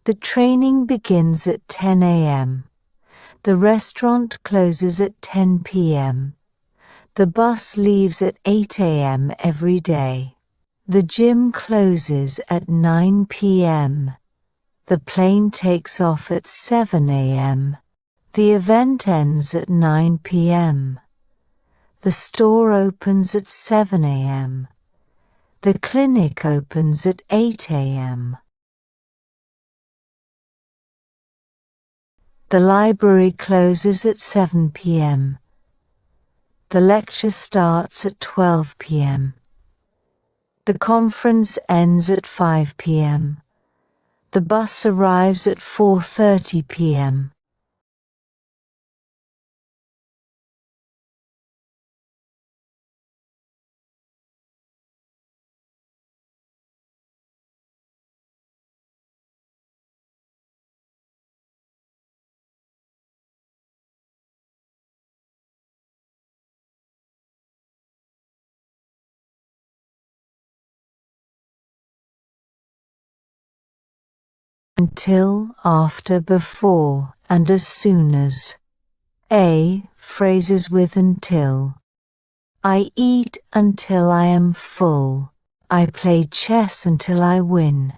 S1: The training begins at 10 a.m. The restaurant closes at 10 p.m. The bus leaves at 8 a.m. every day. The gym closes at 9 p.m. The plane takes off at 7 a.m. The event ends at 9 p.m. The store opens at 7 a.m. The clinic opens at 8 a.m. The library closes at 7 p.m. The lecture starts at 12 p.m. The conference ends at 5 p.m. The bus arrives at 4:30 p.m. Until, after, before, and as soon as. A. Phrases with until. I eat until I am full. I play chess until I win.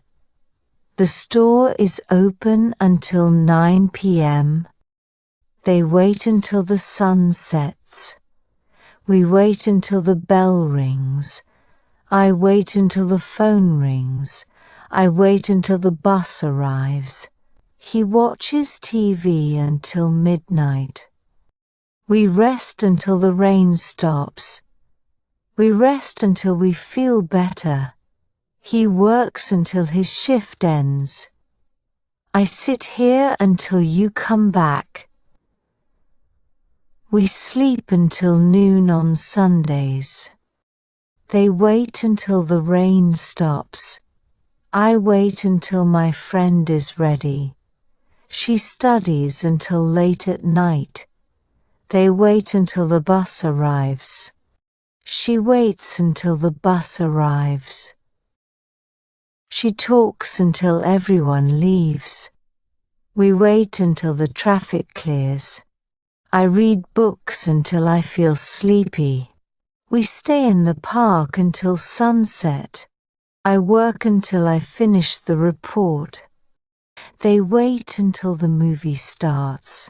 S1: The store is open until 9 p.m. They wait until the sun sets. We wait until the bell rings. I wait until the phone rings. I wait until the bus arrives. He watches TV until midnight. We rest until the rain stops. We rest until we feel better. He works until his shift ends. I sit here until you come back. We sleep until noon on Sundays. They wait until the rain stops. I wait until my friend is ready. She studies until late at night. They wait until the bus arrives. She waits until the bus arrives. She talks until everyone leaves. We wait until the traffic clears. I read books until I feel sleepy. We stay in the park until sunset. I work until I finish the report. They wait until the movie starts.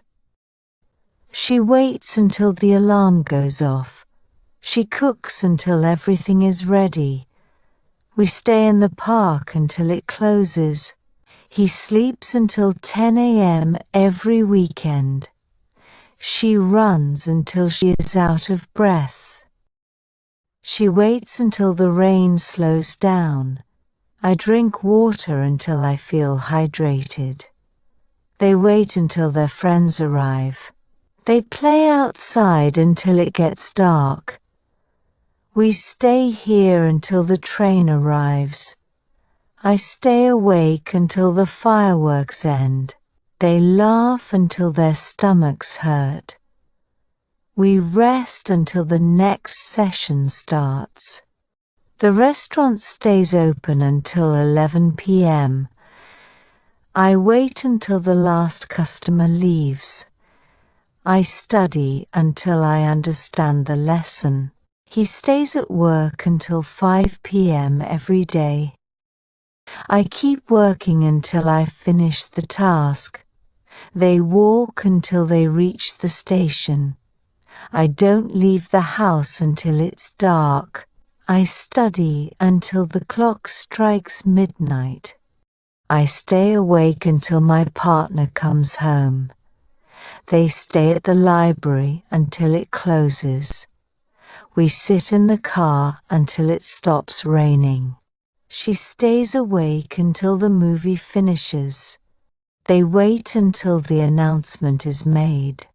S1: She waits until the alarm goes off. She cooks until everything is ready. We stay in the park until it closes. He sleeps until 10 a.m. every weekend. She runs until she is out of breath. She waits until the rain slows down. I drink water until I feel hydrated. They wait until their friends arrive. They play outside until it gets dark. We stay here until the train arrives. I stay awake until the fireworks end. They laugh until their stomachs hurt. We rest until the next session starts. The restaurant stays open until 11 p.m. I wait until the last customer leaves. I study until I understand the lesson. He stays at work until 5 p.m. every day. I keep working until I finish the task. They walk until they reach the station. I don't leave the house until it's dark. I study until the clock strikes midnight. I stay awake until my partner comes home. They stay at the library until it closes. We sit in the car until it stops raining. She stays awake until the movie finishes. They wait until the announcement is made.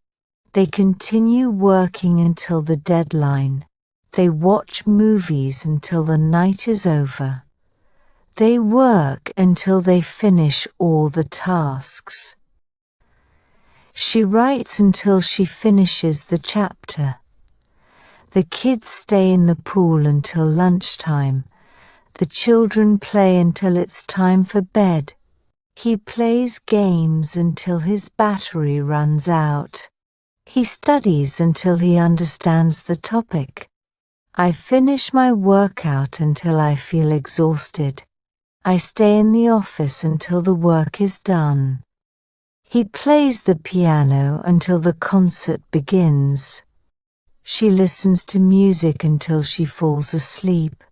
S1: They continue working until the deadline. They watch movies until the night is over. They work until they finish all the tasks. She writes until she finishes the chapter. The kids stay in the pool until lunchtime. The children play until it's time for bed. He plays games until his battery runs out. He studies until he understands the topic. I finish my workout until I feel exhausted. I stay in the office until the work is done. He plays the piano until the concert begins. She listens to music until she falls asleep.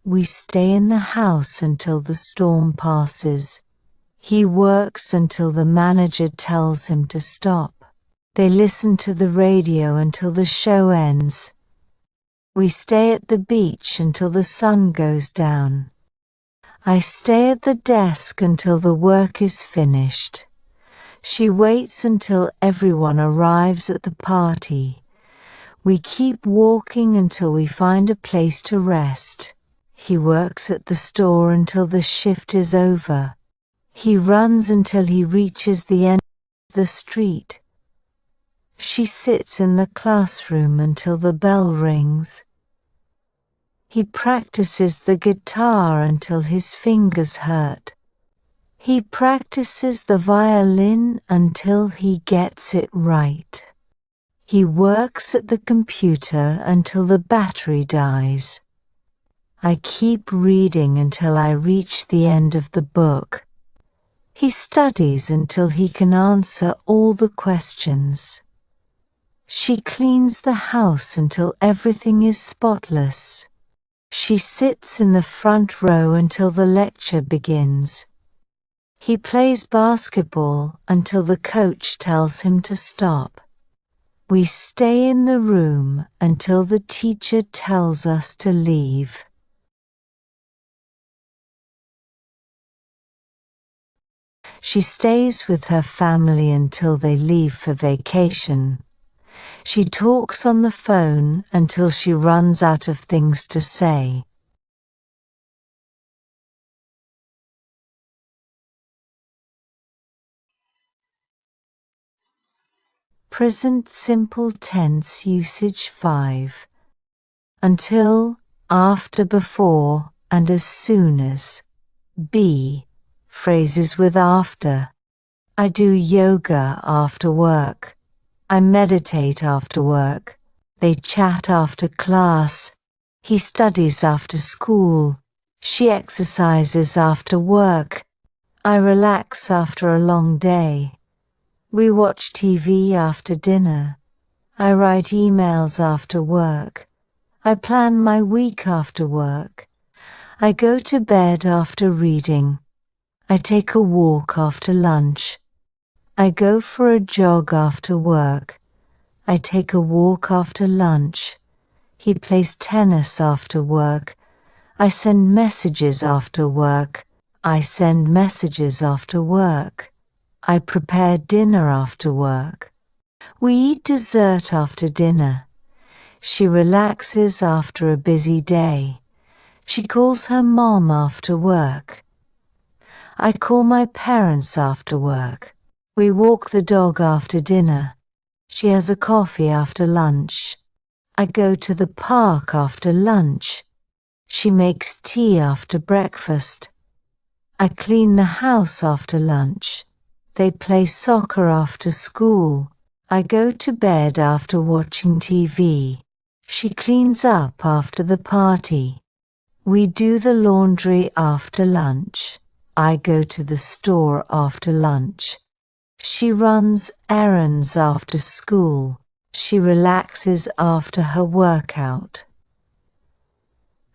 S1: We stay in the house until the storm passes. He works until the manager tells him to stop. They listen to the radio until the show ends. We stay at the beach until the sun goes down. I stay at the desk until the work is finished. She waits until everyone arrives at the party. We keep walking until we find a place to rest. He works at the store until the shift is over. He runs until he reaches the end of the street. She sits in the classroom until the bell rings. He practices the guitar until his fingers hurt. He practices the violin until he gets it right. He works at the computer until the battery dies. I keep reading until I reach the end of the book. He studies until he can answer all the questions. She cleans the house until everything is spotless. She sits in the front row until the lecture begins. He plays basketball until the coach tells him to stop. We stay in the room until the teacher tells us to leave. She stays with her family until they leave for vacation. She talks on the phone until she runs out of things to say. Present simple tense usage 5. Until, after, before, and as soon as. B. Phrases with after. I do yoga after work. I meditate after work. They chat after class. He studies after school. She exercises after work. I relax after a long day. We watch TV after dinner. I write emails after work. I plan my week after work. I go to bed after reading. I take a walk after lunch. I go for a jog after work. I take a walk after lunch. He plays tennis after work. I send messages after work. I send messages after work. I prepare dinner after work. We eat dessert after dinner. She relaxes after a busy day. She calls her mom after work. I call my parents after work. We walk the dog after dinner. She has a coffee after lunch. I go to the park after lunch. She makes tea after breakfast. I clean the house after lunch. They play soccer after school. I go to bed after watching TV. She cleans up after the party. We do the laundry after lunch. I go to the store after lunch. She runs errands after school. She relaxes after her workout.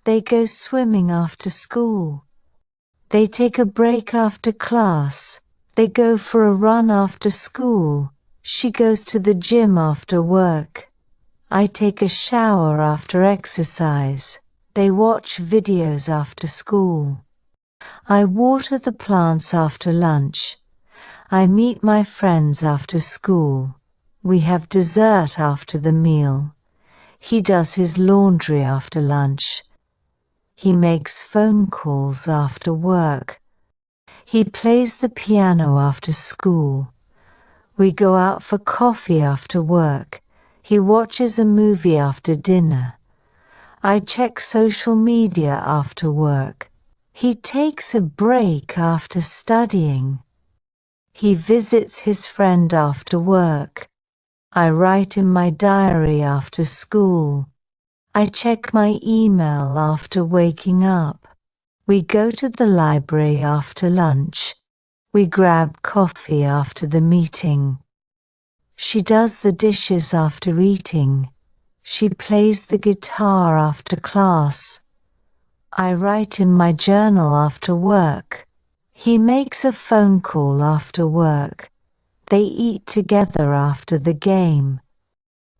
S1: They go swimming after school. They take a break after class. They go for a run after school. She goes to the gym after work. I take a shower after exercise. They watch videos after school. I water the plants after lunch. I meet my friends after school. We have dessert after the meal. He does his laundry after lunch. He makes phone calls after work. He plays the piano after school. We go out for coffee after work. He watches a movie after dinner. I check social media after work. He takes a break after studying. He visits his friend after work. I write in my diary after school. I check my email after waking up. We go to the library after lunch. We grab coffee after the meeting. She does the dishes after eating. She plays the guitar after class. I write in my journal after work. He makes a phone call after work. They eat together after the game.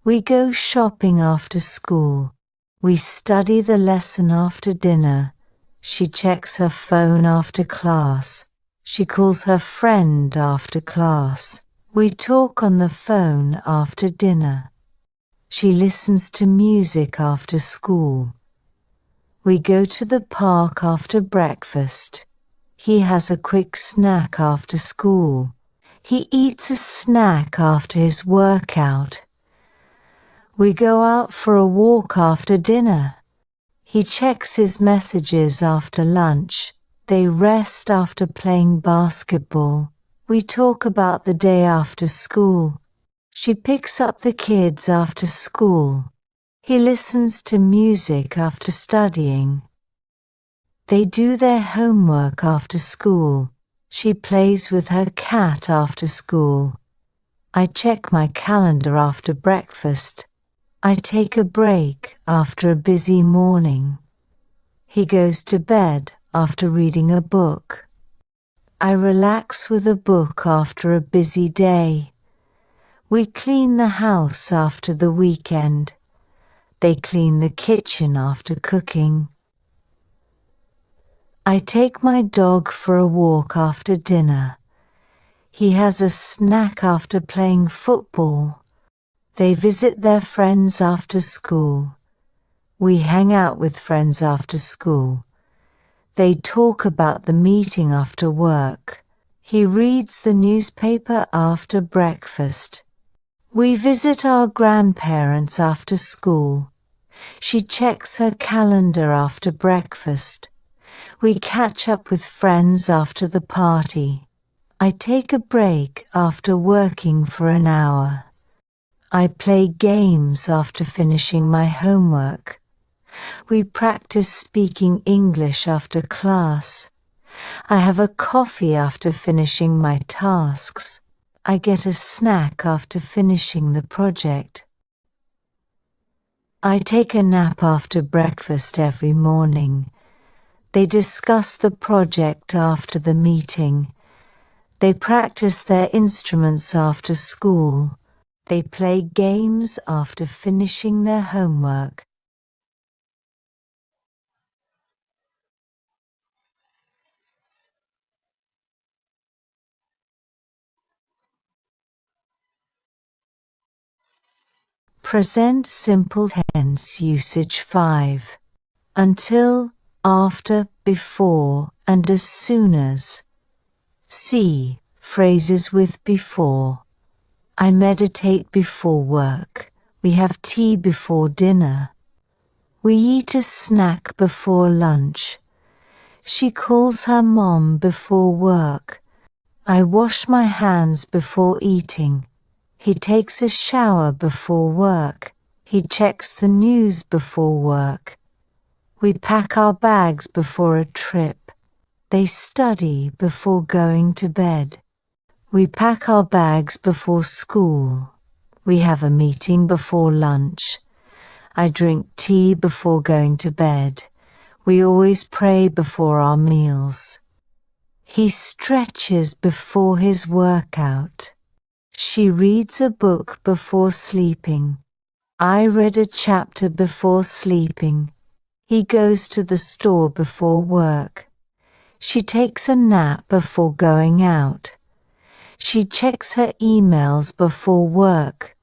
S1: We go shopping after school. We study the lesson after dinner. She checks her phone after class. She calls her friend after class. We talk on the phone after dinner. She listens to music after school. We go to the park after breakfast. He has a quick snack after school. He eats a snack after his workout. We go out for a walk after dinner. He checks his messages after lunch. They rest after playing basketball. We talk about the day after school. She picks up the kids after school. He listens to music after studying. They do their homework after school. She plays with her cat after school. I check my calendar after breakfast. I take a break after a busy morning. He goes to bed after reading a book. I relax with a book after a busy day. We clean the house after the weekend. They clean the kitchen after cooking. I take my dog for a walk after dinner. He has a snack after playing football. They visit their friends after school. We hang out with friends after school. They talk about the meeting after work. He reads the newspaper after breakfast. We visit our grandparents after school. She checks her calendar after breakfast. We catch up with friends after the party. I take a break after working for an hour. I play games after finishing my homework. We practice speaking English after class. I have a coffee after finishing my tasks. I get a snack after finishing the project. I take a nap after breakfast every morning. They discuss the project after the meeting. They practice their instruments after school. They play games after finishing their homework. Present simple tense usage 5. Until, after, before, and as soon as. C. Phrases with before. I meditate before work. We have tea before dinner. We eat a snack before lunch. She calls her mom before work. I wash my hands before eating. He takes a shower before work. He checks the news before work. We pack our bags before a trip. They study before going to bed. We pack our bags before school. We have a meeting before lunch. I drink tea before going to bed. We always pray before our meals. He stretches before his workout. She reads a book before sleeping. I read a chapter before sleeping. He goes to the store before work. She takes a nap before going out. She checks her emails before work.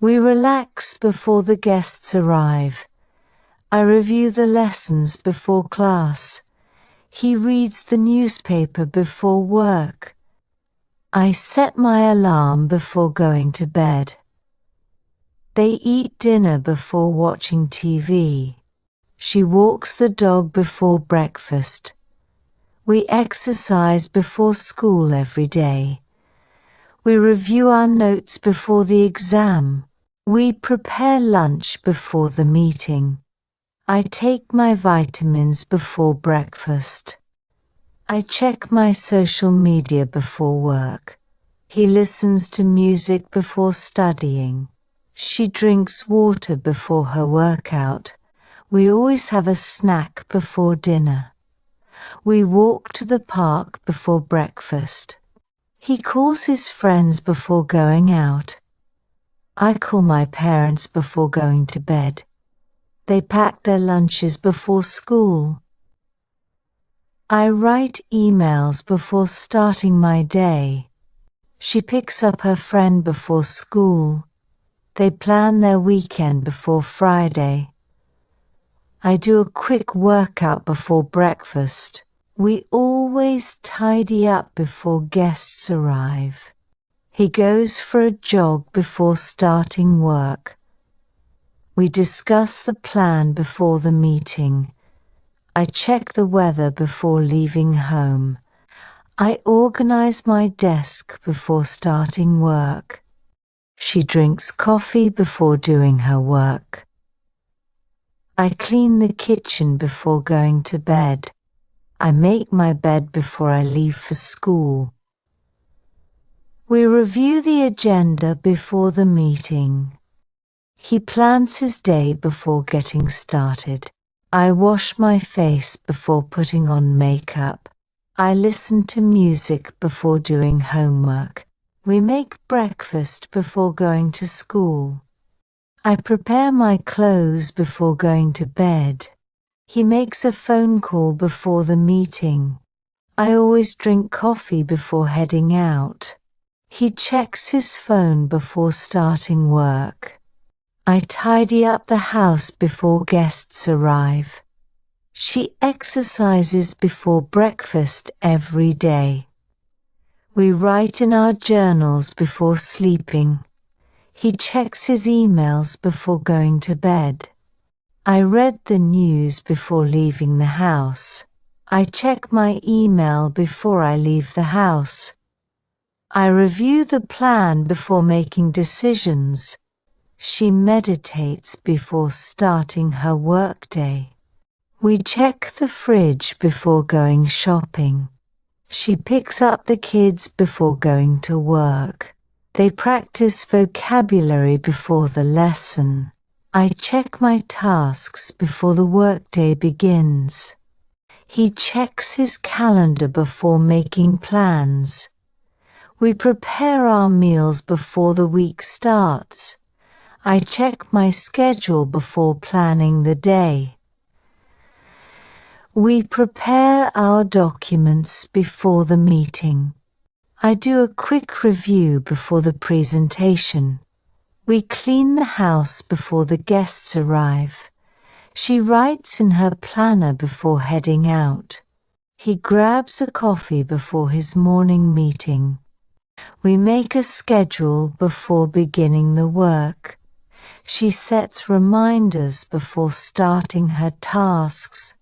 S1: We relax before the guests arrive. I review the lessons before class. He reads the newspaper before work. I set my alarm before going to bed. They eat dinner before watching TV. She walks the dog before breakfast. We exercise before school every day. We review our notes before the exam. We prepare lunch before the meeting. I take my vitamins before breakfast. I check my social media before work. He listens to music before studying. She drinks water before her workout. We always have a snack before dinner. We walk to the park before breakfast. He calls his friends before going out. I call my parents before going to bed. They pack their lunches before school. I write emails before starting my day. She picks up her friend before school. They plan their weekend before Friday. I do a quick workout before breakfast. We always tidy up before guests arrive. He goes for a jog before starting work. We discuss the plan before the meeting. I check the weather before leaving home. I organize my desk before starting work. She drinks coffee before doing her work. I clean the kitchen before going to bed. I make my bed before I leave for school. We review the agenda before the meeting. He plans his day before getting started. I wash my face before putting on makeup. I listen to music before doing homework. We make breakfast before going to school. I prepare my clothes before going to bed. He makes a phone call before the meeting. I always drink coffee before heading out. He checks his phone before starting work. I tidy up the house before guests arrive. She exercises before breakfast every day. We write in our journals before sleeping. He checks his emails before going to bed. I read the news before leaving the house. I check my email before I leave the house. I review the plan before making decisions. She meditates before starting her workday. We check the fridge before going shopping. She picks up the kids before going to work. They practice vocabulary before the lesson. I check my tasks before the workday begins. He checks his calendar before making plans. We prepare our meals before the week starts. I check my schedule before planning the day. We prepare our documents before the meeting. I do a quick review before the presentation. We clean the house before the guests arrive. She writes in her planner before heading out. He grabs a coffee before his morning meeting. We make a schedule before beginning the work. She sets reminders before starting her tasks.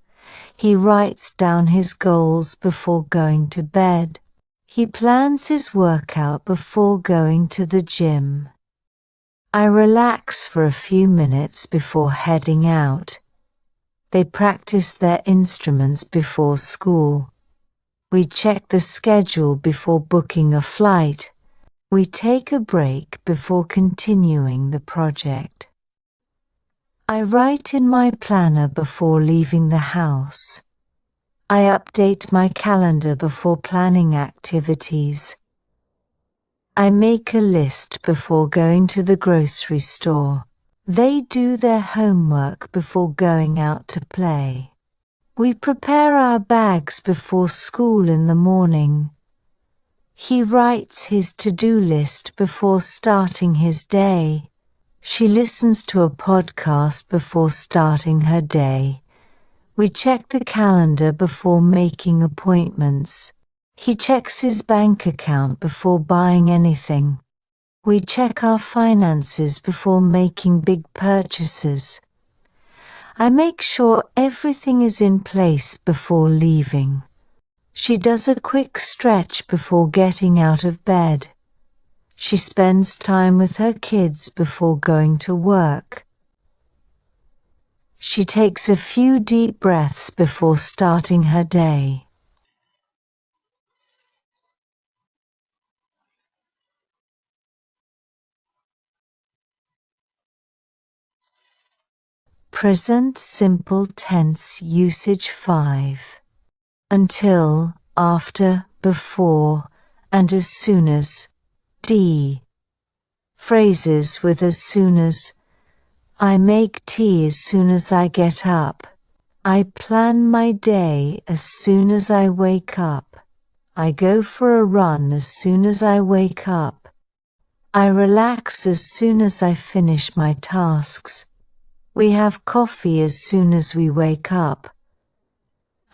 S1: He writes down his goals before going to bed. He plans his workout before going to the gym. I relax for a few minutes before heading out. They practice their instruments before school. We check the schedule before booking a flight. We take a break before continuing the project. I write in my planner before leaving the house. I update my calendar before planning activities. I make a list before going to the grocery store. They do their homework before going out to play. We prepare our bags before school in the morning. He writes his to-do list before starting his day. She listens to a podcast before starting her day. We check the calendar before making appointments. He checks his bank account before buying anything. We check our finances before making big purchases. I make sure everything is in place before leaving. She does a quick stretch before getting out of bed. She spends time with her kids before going to work. She takes a few deep breaths before starting her day. Present simple tense usage 5. Until, after, before, and as soon as. D. Phrases with as soon as. I make tea as soon as I get up. I plan my day as soon as I wake up. I go for a run as soon as I wake up. I relax as soon as I finish my tasks. We have coffee as soon as we wake up.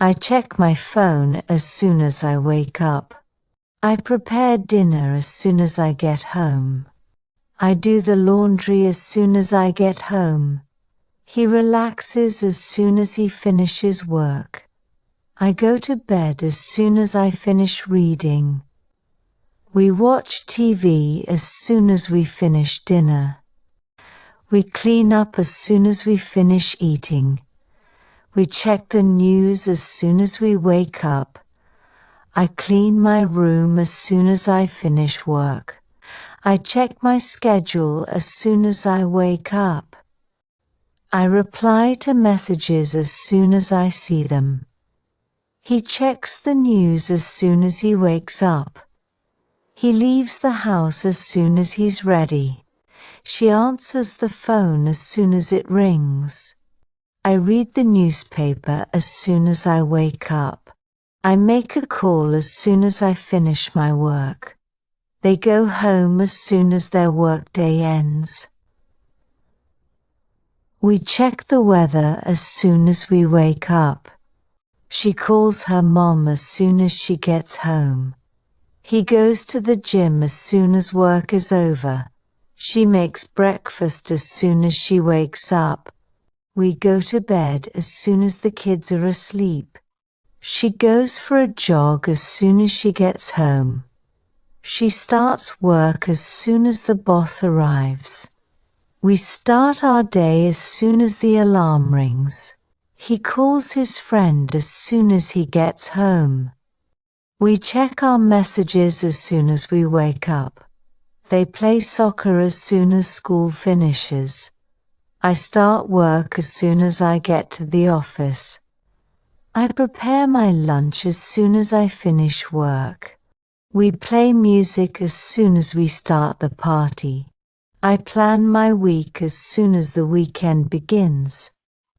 S1: I check my phone as soon as I wake up. I prepare dinner as soon as I get home. I do the laundry as soon as I get home. He relaxes as soon as he finishes work. I go to bed as soon as I finish reading. We watch TV as soon as we finish dinner. We clean up as soon as we finish eating. We check the news as soon as we wake up. I clean my room as soon as I finish work. I check my schedule as soon as I wake up. I reply to messages as soon as I see them. He checks the news as soon as he wakes up. He leaves the house as soon as he's ready. She answers the phone as soon as it rings. I read the newspaper as soon as I wake up. I make a call as soon as I finish my work. They go home as soon as their workday ends. We check the weather as soon as we wake up. She calls her mom as soon as she gets home. He goes to the gym as soon as work is over. She makes breakfast as soon as she wakes up. We go to bed as soon as the kids are asleep. She goes for a jog as soon as she gets home. She starts work as soon as the boss arrives. We start our day as soon as the alarm rings. He calls his friend as soon as he gets home. We check our messages as soon as we wake up. They play soccer as soon as school finishes. I start work as soon as I get to the office. I prepare my lunch as soon as I finish work. We play music as soon as we start the party. I plan my week as soon as the weekend begins.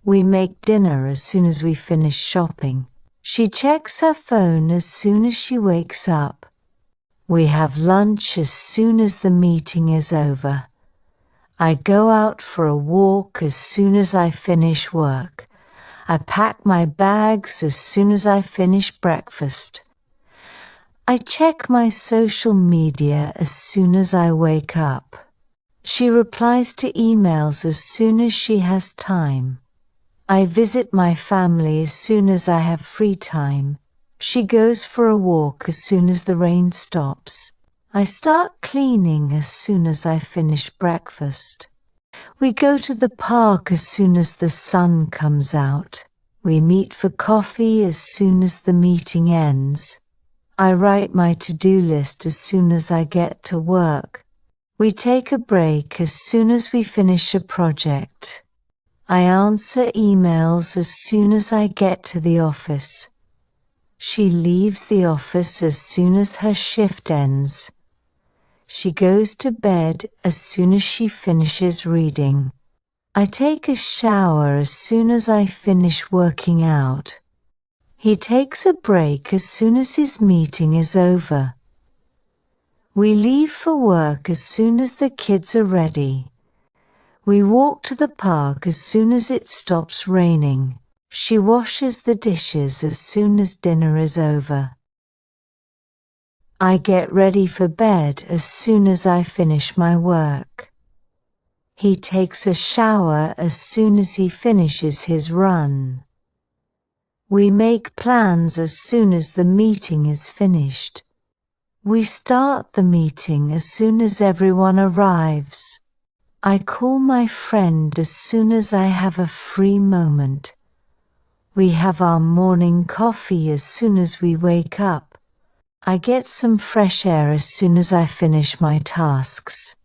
S1: We make dinner as soon as we finish shopping. She checks her phone as soon as she wakes up. We have lunch as soon as the meeting is over. I go out for a walk as soon as I finish work. I pack my bags as soon as I finish breakfast. I check my social media as soon as I wake up. She replies to emails as soon as she has time. I visit my family as soon as I have free time. She goes for a walk as soon as the rain stops. I start cleaning as soon as I finish breakfast. We go to the park as soon as the sun comes out. We meet for coffee as soon as the meeting ends. I write my to-do list as soon as I get to work. We take a break as soon as we finish a project. I answer emails as soon as I get to the office. She leaves the office as soon as her shift ends. She goes to bed as soon as she finishes reading. I take a shower as soon as I finish working out. He takes a break as soon as his meeting is over. We leave for work as soon as the kids are ready. We walk to the park as soon as it stops raining. She washes the dishes as soon as dinner is over. I get ready for bed as soon as I finish my work. He takes a shower as soon as he finishes his run. We make plans as soon as the meeting is finished. We start the meeting as soon as everyone arrives. I call my friend as soon as I have a free moment. We have our morning coffee as soon as we wake up. I get some fresh air as soon as I finish my tasks.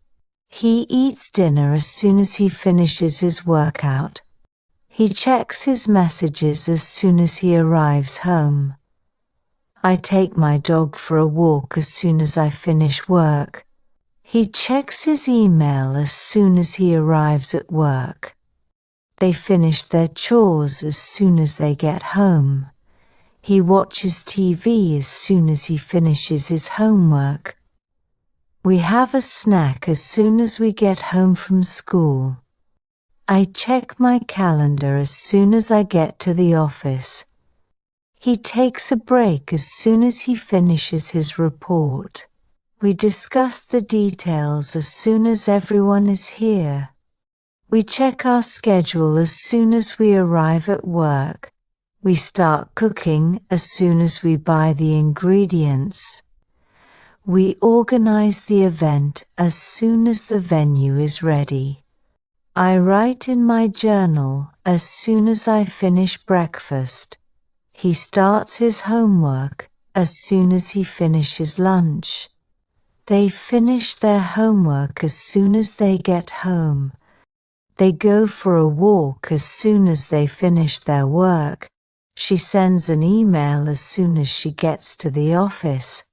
S1: He eats dinner as soon as he finishes his workout. He checks his messages as soon as he arrives home. I take my dog for a walk as soon as I finish work. He checks his email as soon as he arrives at work. They finish their chores as soon as they get home. He watches TV as soon as he finishes his homework. We have a snack as soon as we get home from school. I check my calendar as soon as I get to the office. He takes a break as soon as he finishes his report. We discuss the details as soon as everyone is here. We check our schedule as soon as we arrive at work. We start cooking as soon as we buy the ingredients. We organize the event as soon as the venue is ready. I write in my journal as soon as I finish breakfast. He starts his homework as soon as he finishes lunch. They finish their homework as soon as they get home. They go for a walk as soon as they finish their work. She sends an email as soon as she gets to the office.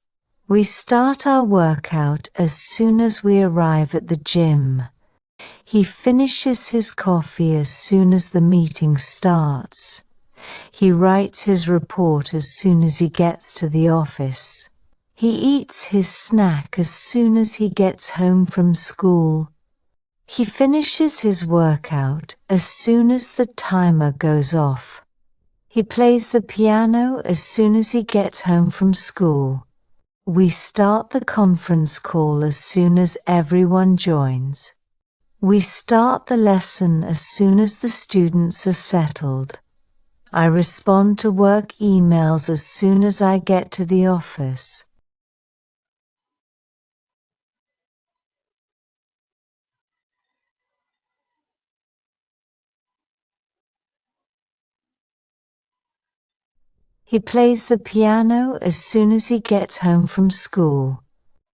S1: We start our workout as soon as we arrive at the gym. He finishes his coffee as soon as the meeting starts. He writes his report as soon as he gets to the office. He eats his snack as soon as he gets home from school. He finishes his workout as soon as the timer goes off. He plays the piano as soon as he gets home from school. We start the conference call as soon as everyone joins. We start the lesson as soon as the students are settled. I respond to work emails as soon as I get to the office. He plays the piano as soon as he gets home from school.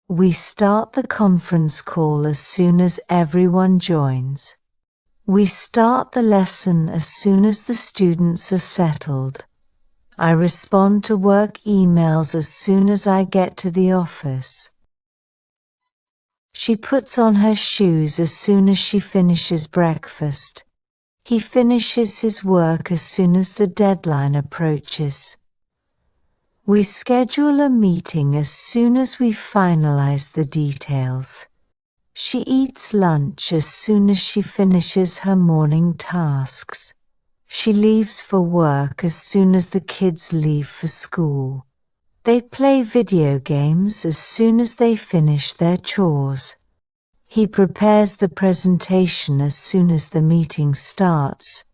S1: We start the conference call as soon as everyone joins. We start the lesson as soon as the students are settled. I respond to work emails as soon as I get to the office. She puts on her shoes as soon as she finishes breakfast. He finishes his work as soon as the deadline approaches. We schedule a meeting as soon as we finalize the details. She eats lunch as soon as she finishes her morning tasks. She leaves for work as soon as the kids leave for school. They play video games as soon as they finish their chores. He prepares the presentation as soon as the meeting starts.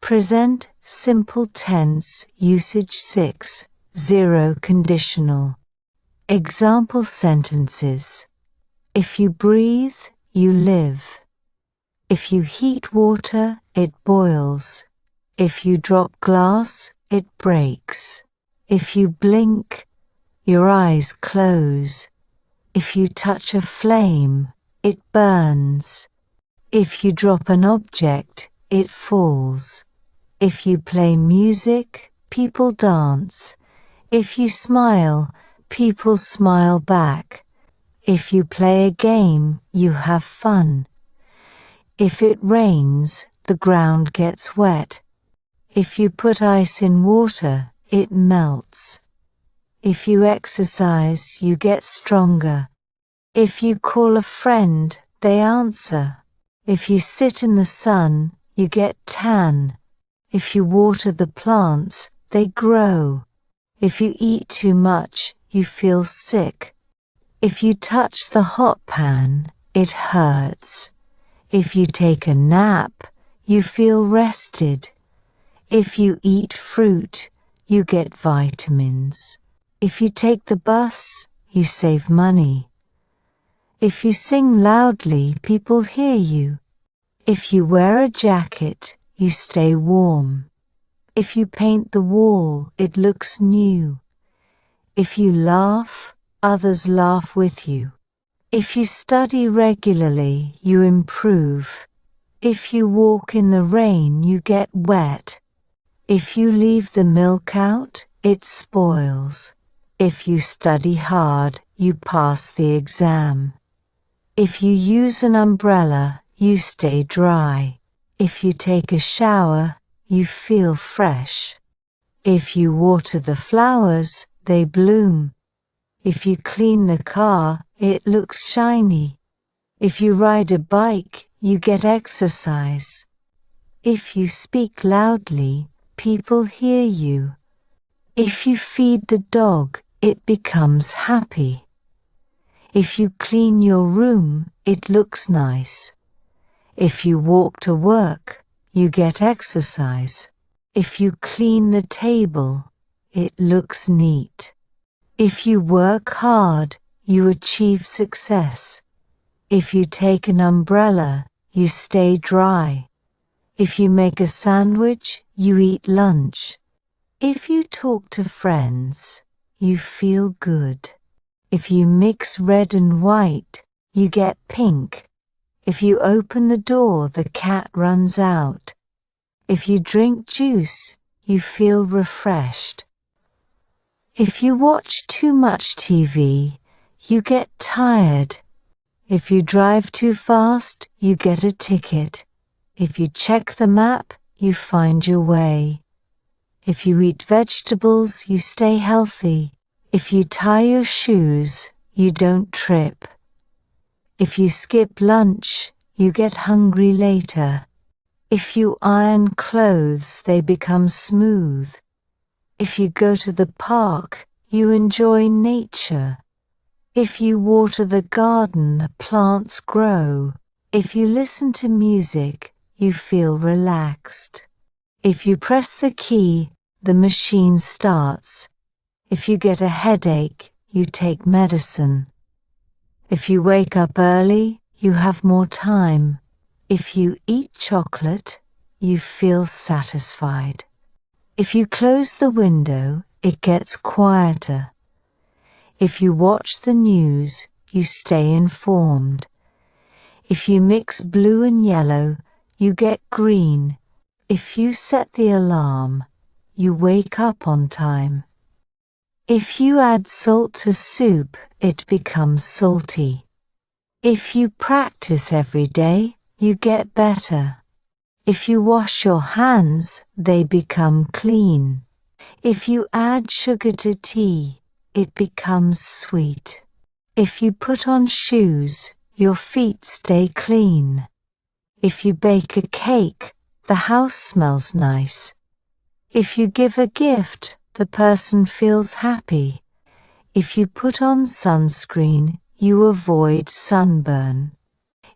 S1: Present simple tense usage 6, 0 conditional. Example sentences. If you breathe, you live. If you heat water, it boils. If you drop glass, it breaks. If you blink, your eyes close. If you touch a flame, it burns. If you drop an object, it falls. If you play music, people dance. If you smile, people smile back. If you play a game, you have fun. If it rains, the ground gets wet. If you put ice in water, it melts. If you exercise, you get stronger. If you call a friend, they answer. If you sit in the sun, you get tan. If you water the plants, they grow. If you eat too much, you feel sick. If you touch the hot pan, it hurts. If you take a nap, you feel rested. If you eat fruit, you get vitamins. If you take the bus, you save money. If you sing loudly, people hear you. If you wear a jacket, you stay warm. If you paint the wall, it looks new. If you laugh, others laugh with you. If you study regularly, you improve. If you walk in the rain, you get wet. If you leave the milk out, it spoils. If you study hard, you pass the exam. If you use an umbrella, you stay dry. If you take a shower, you feel fresh. If you water the flowers, they bloom. If you clean the car, it looks shiny. If you ride a bike, you get exercise. If you speak loudly, people hear you. If you feed the dog, it becomes happy. If you clean your room, it looks nice. If you walk to work, you get exercise. If you clean the table, it looks neat. If you work hard, you achieve success. If you take an umbrella, you stay dry. If you make a sandwich, you eat lunch. If you talk to friends, you feel good. If you mix red and white, you get pink. If you open the door, the cat runs out. If you drink juice, you feel refreshed. If you watch too much TV, you get tired. If you drive too fast, you get a ticket. If you check the map, you find your way. If you eat vegetables, you stay healthy. If you tie your shoes, you don't trip. If you skip lunch, you get hungry later. If you iron clothes, they become smooth. If you go to the park, you enjoy nature. If you water the garden, the plants grow. If you listen to music, you feel relaxed. If you press the key, the machine starts. If you get a headache, you take medicine. If you wake up early, you have more time. If you eat chocolate, you feel satisfied. If you close the window, it gets quieter. If you watch the news, you stay informed. If you mix blue and yellow, you get green. If you set the alarm, you wake up on time. If you add salt to soup, it becomes salty. If you practice every day, you get better. If you wash your hands, they become clean. If you add sugar to tea, it becomes sweet. If you put on shoes, your feet stay clean. If you bake a cake, the house smells nice. If you give a gift, the person feels happy. If you put on sunscreen, you avoid sunburn.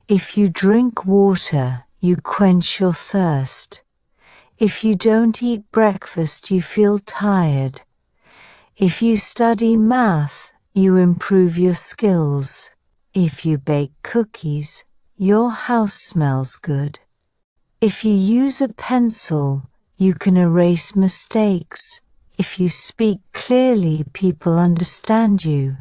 S1: If you drink water, you quench your thirst. If you don't eat breakfast, you feel tired. If you study math, you improve your skills. If you bake cookies, your house smells good. If you use a pencil, you can erase mistakes. If you speak clearly, people understand you.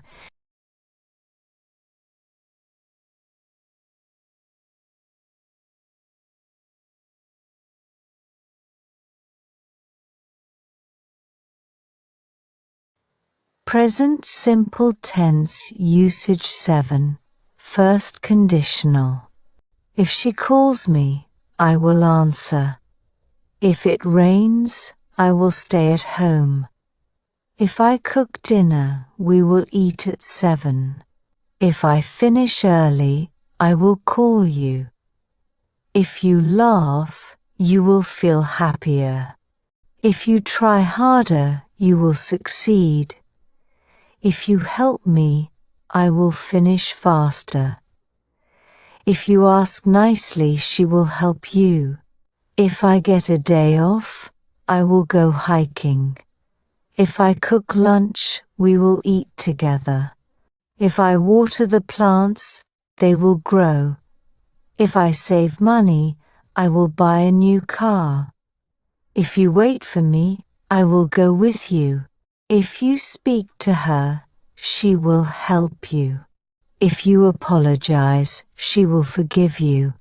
S1: Present simple tense usage 7. First conditional. If she calls me, I will answer. If it rains, I will stay at home. If I cook dinner, we will eat at 7. If I finish early, I will call you. If you laugh, you will feel happier. If you try harder, you will succeed. If you help me, I will finish faster. If you ask nicely, she will help you. If I get a day off, I will go hiking. If I cook lunch, we will eat together. If I water the plants, they will grow. If I save money, I will buy a new car. If you wait for me, I will go with you. If you speak to her, she will help you. If you apologize, she will forgive you.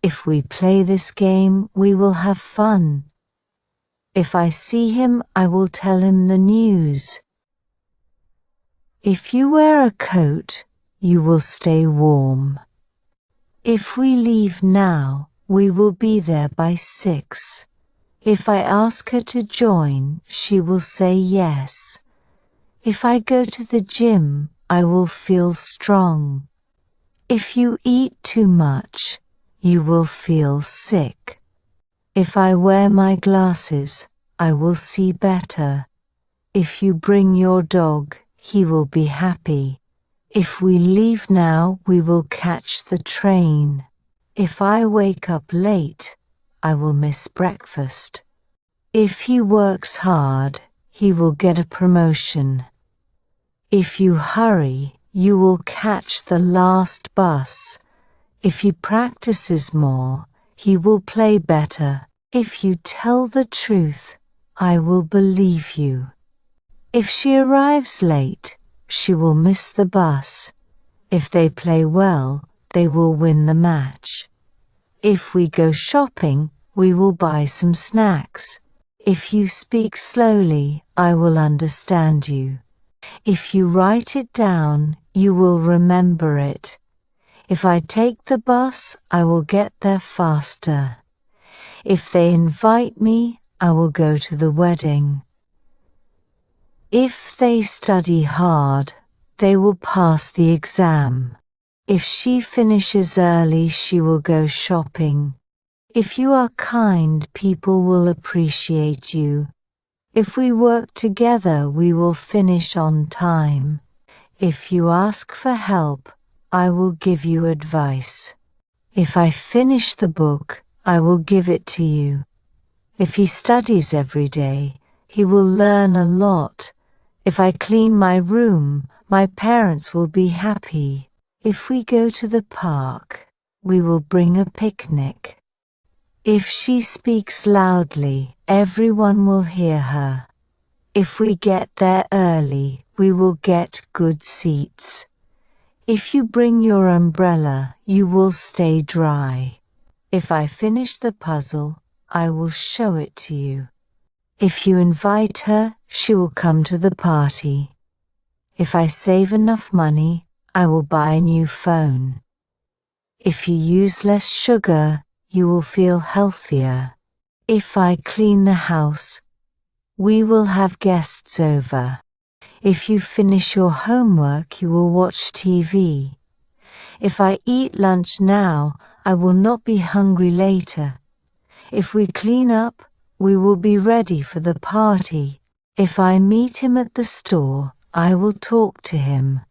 S1: If we play this game, we will have fun. If I see him, I will tell him the news. If you wear a coat, you will stay warm. If we leave now, we will be there by 6. If I ask her to join, she will say yes. If I go to the gym, I will feel strong. If you eat too much, you will feel sick. If I wear my glasses, I will see better. If you bring your dog, he will be happy. If we leave now, we will catch the train. If I wake up late, I will miss breakfast. If he works hard, he will get a promotion. If you hurry, you will catch the last bus. If he practices more, he will play better. If you tell the truth, I will believe you. If she arrives late, she will miss the bus. If they play well, they will win the match. If we go shopping, we will buy some snacks. If you speak slowly, I will understand you. If you write it down, you will remember it. If I take the bus, I will get there faster. If they invite me, I will go to the wedding. If they study hard, they will pass the exam. If she finishes early, she will go shopping. If you are kind, people will appreciate you. If we work together, we will finish on time. If you ask for help, I will give you advice. If I finish the book, I will give it to you. If he studies every day, he will learn a lot. If I clean my room, my parents will be happy. If we go to the park, we will bring a picnic. If she speaks loudly, everyone will hear her. If we get there early, we will get good seats. If you bring your umbrella, you will stay dry. If I finish the puzzle, I will show it to you. If you invite her, she will come to the party. If I save enough money, I will buy a new phone. If you use less sugar, you will feel healthier. If I clean the house, we will have guests over. If you finish your homework, you will watch TV. If I eat lunch now, I will not be hungry later. If we clean up, we will be ready for the party. If I meet him at the store, I will talk to him.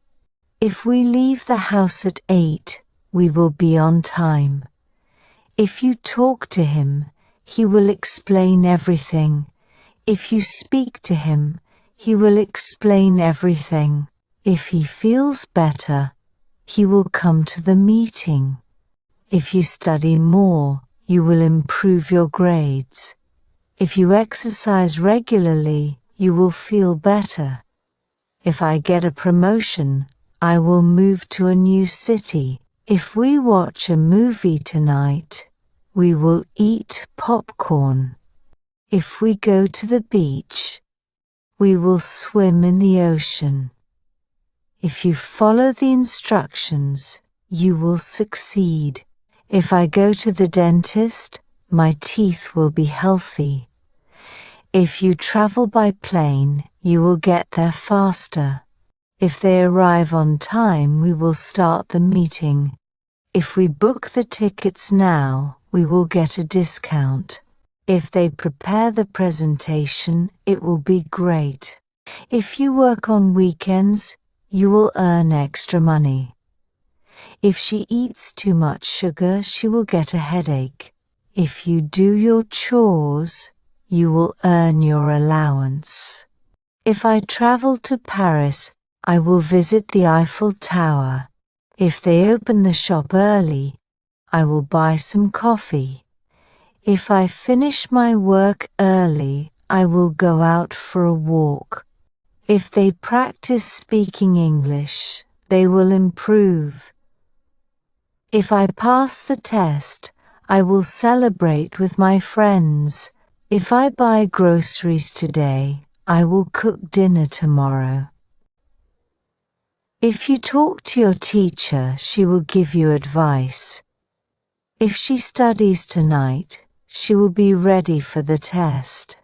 S1: If we leave the house at 8, we will be on time. If you talk to him, he will explain everything. If you speak to him, he will explain everything. If he feels better, he will come to the meeting. If you study more, you will improve your grades. If you exercise regularly, you will feel better. If I get a promotion, I will move to a new city. If we watch a movie tonight, we will eat popcorn. If we go to the beach, we will swim in the ocean. If you follow the instructions, you will succeed. If I go to the dentist, my teeth will be healthy. If you travel by plane, you will get there faster. If they arrive on time, we will start the meeting. If we book the tickets now, we will get a discount. If they prepare the presentation, it will be great. If you work on weekends, you will earn extra money. If she eats too much sugar, she will get a headache. If you do your chores, you will earn your allowance. If I travel to Paris, I will visit the Eiffel Tower. If they open the shop early, I will buy some coffee. If I finish my work early, I will go out for a walk. If they practice speaking English, they will improve. If I pass the test, I will celebrate with my friends. If I buy groceries today, I will cook dinner tomorrow. If you talk to your teacher, she will give you advice. If she studies tonight, she will be ready for the test.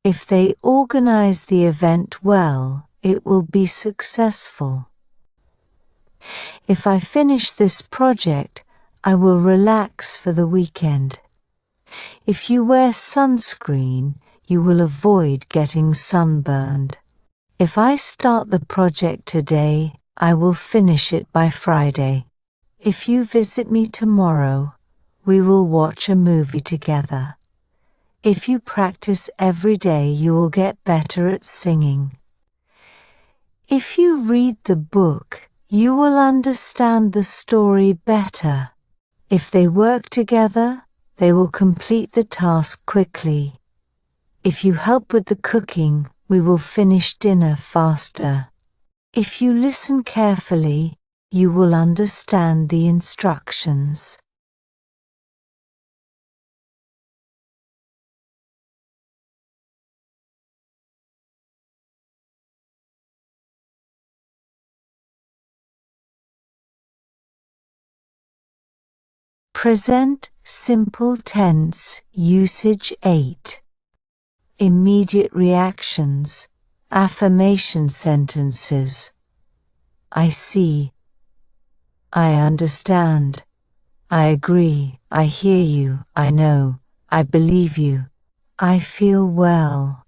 S1: If they organize the event well, it will be successful. If I finish this project, I will relax for the weekend. If you wear sunscreen, you will avoid getting sunburned. If I start the project today, I will finish it by Friday. If you visit me tomorrow, we will watch a movie together. If you practice every day, you will get better at singing. If you read the book, you will understand the story better. If they work together, they will complete the task quickly. If you help with the cooking, we will finish dinner faster. If you listen carefully, you will understand the instructions. Present simple tense, usage 8. Immediate reactions, affirmation sentences. I see. I understand. I agree. I hear you. I know. I believe you. I feel well.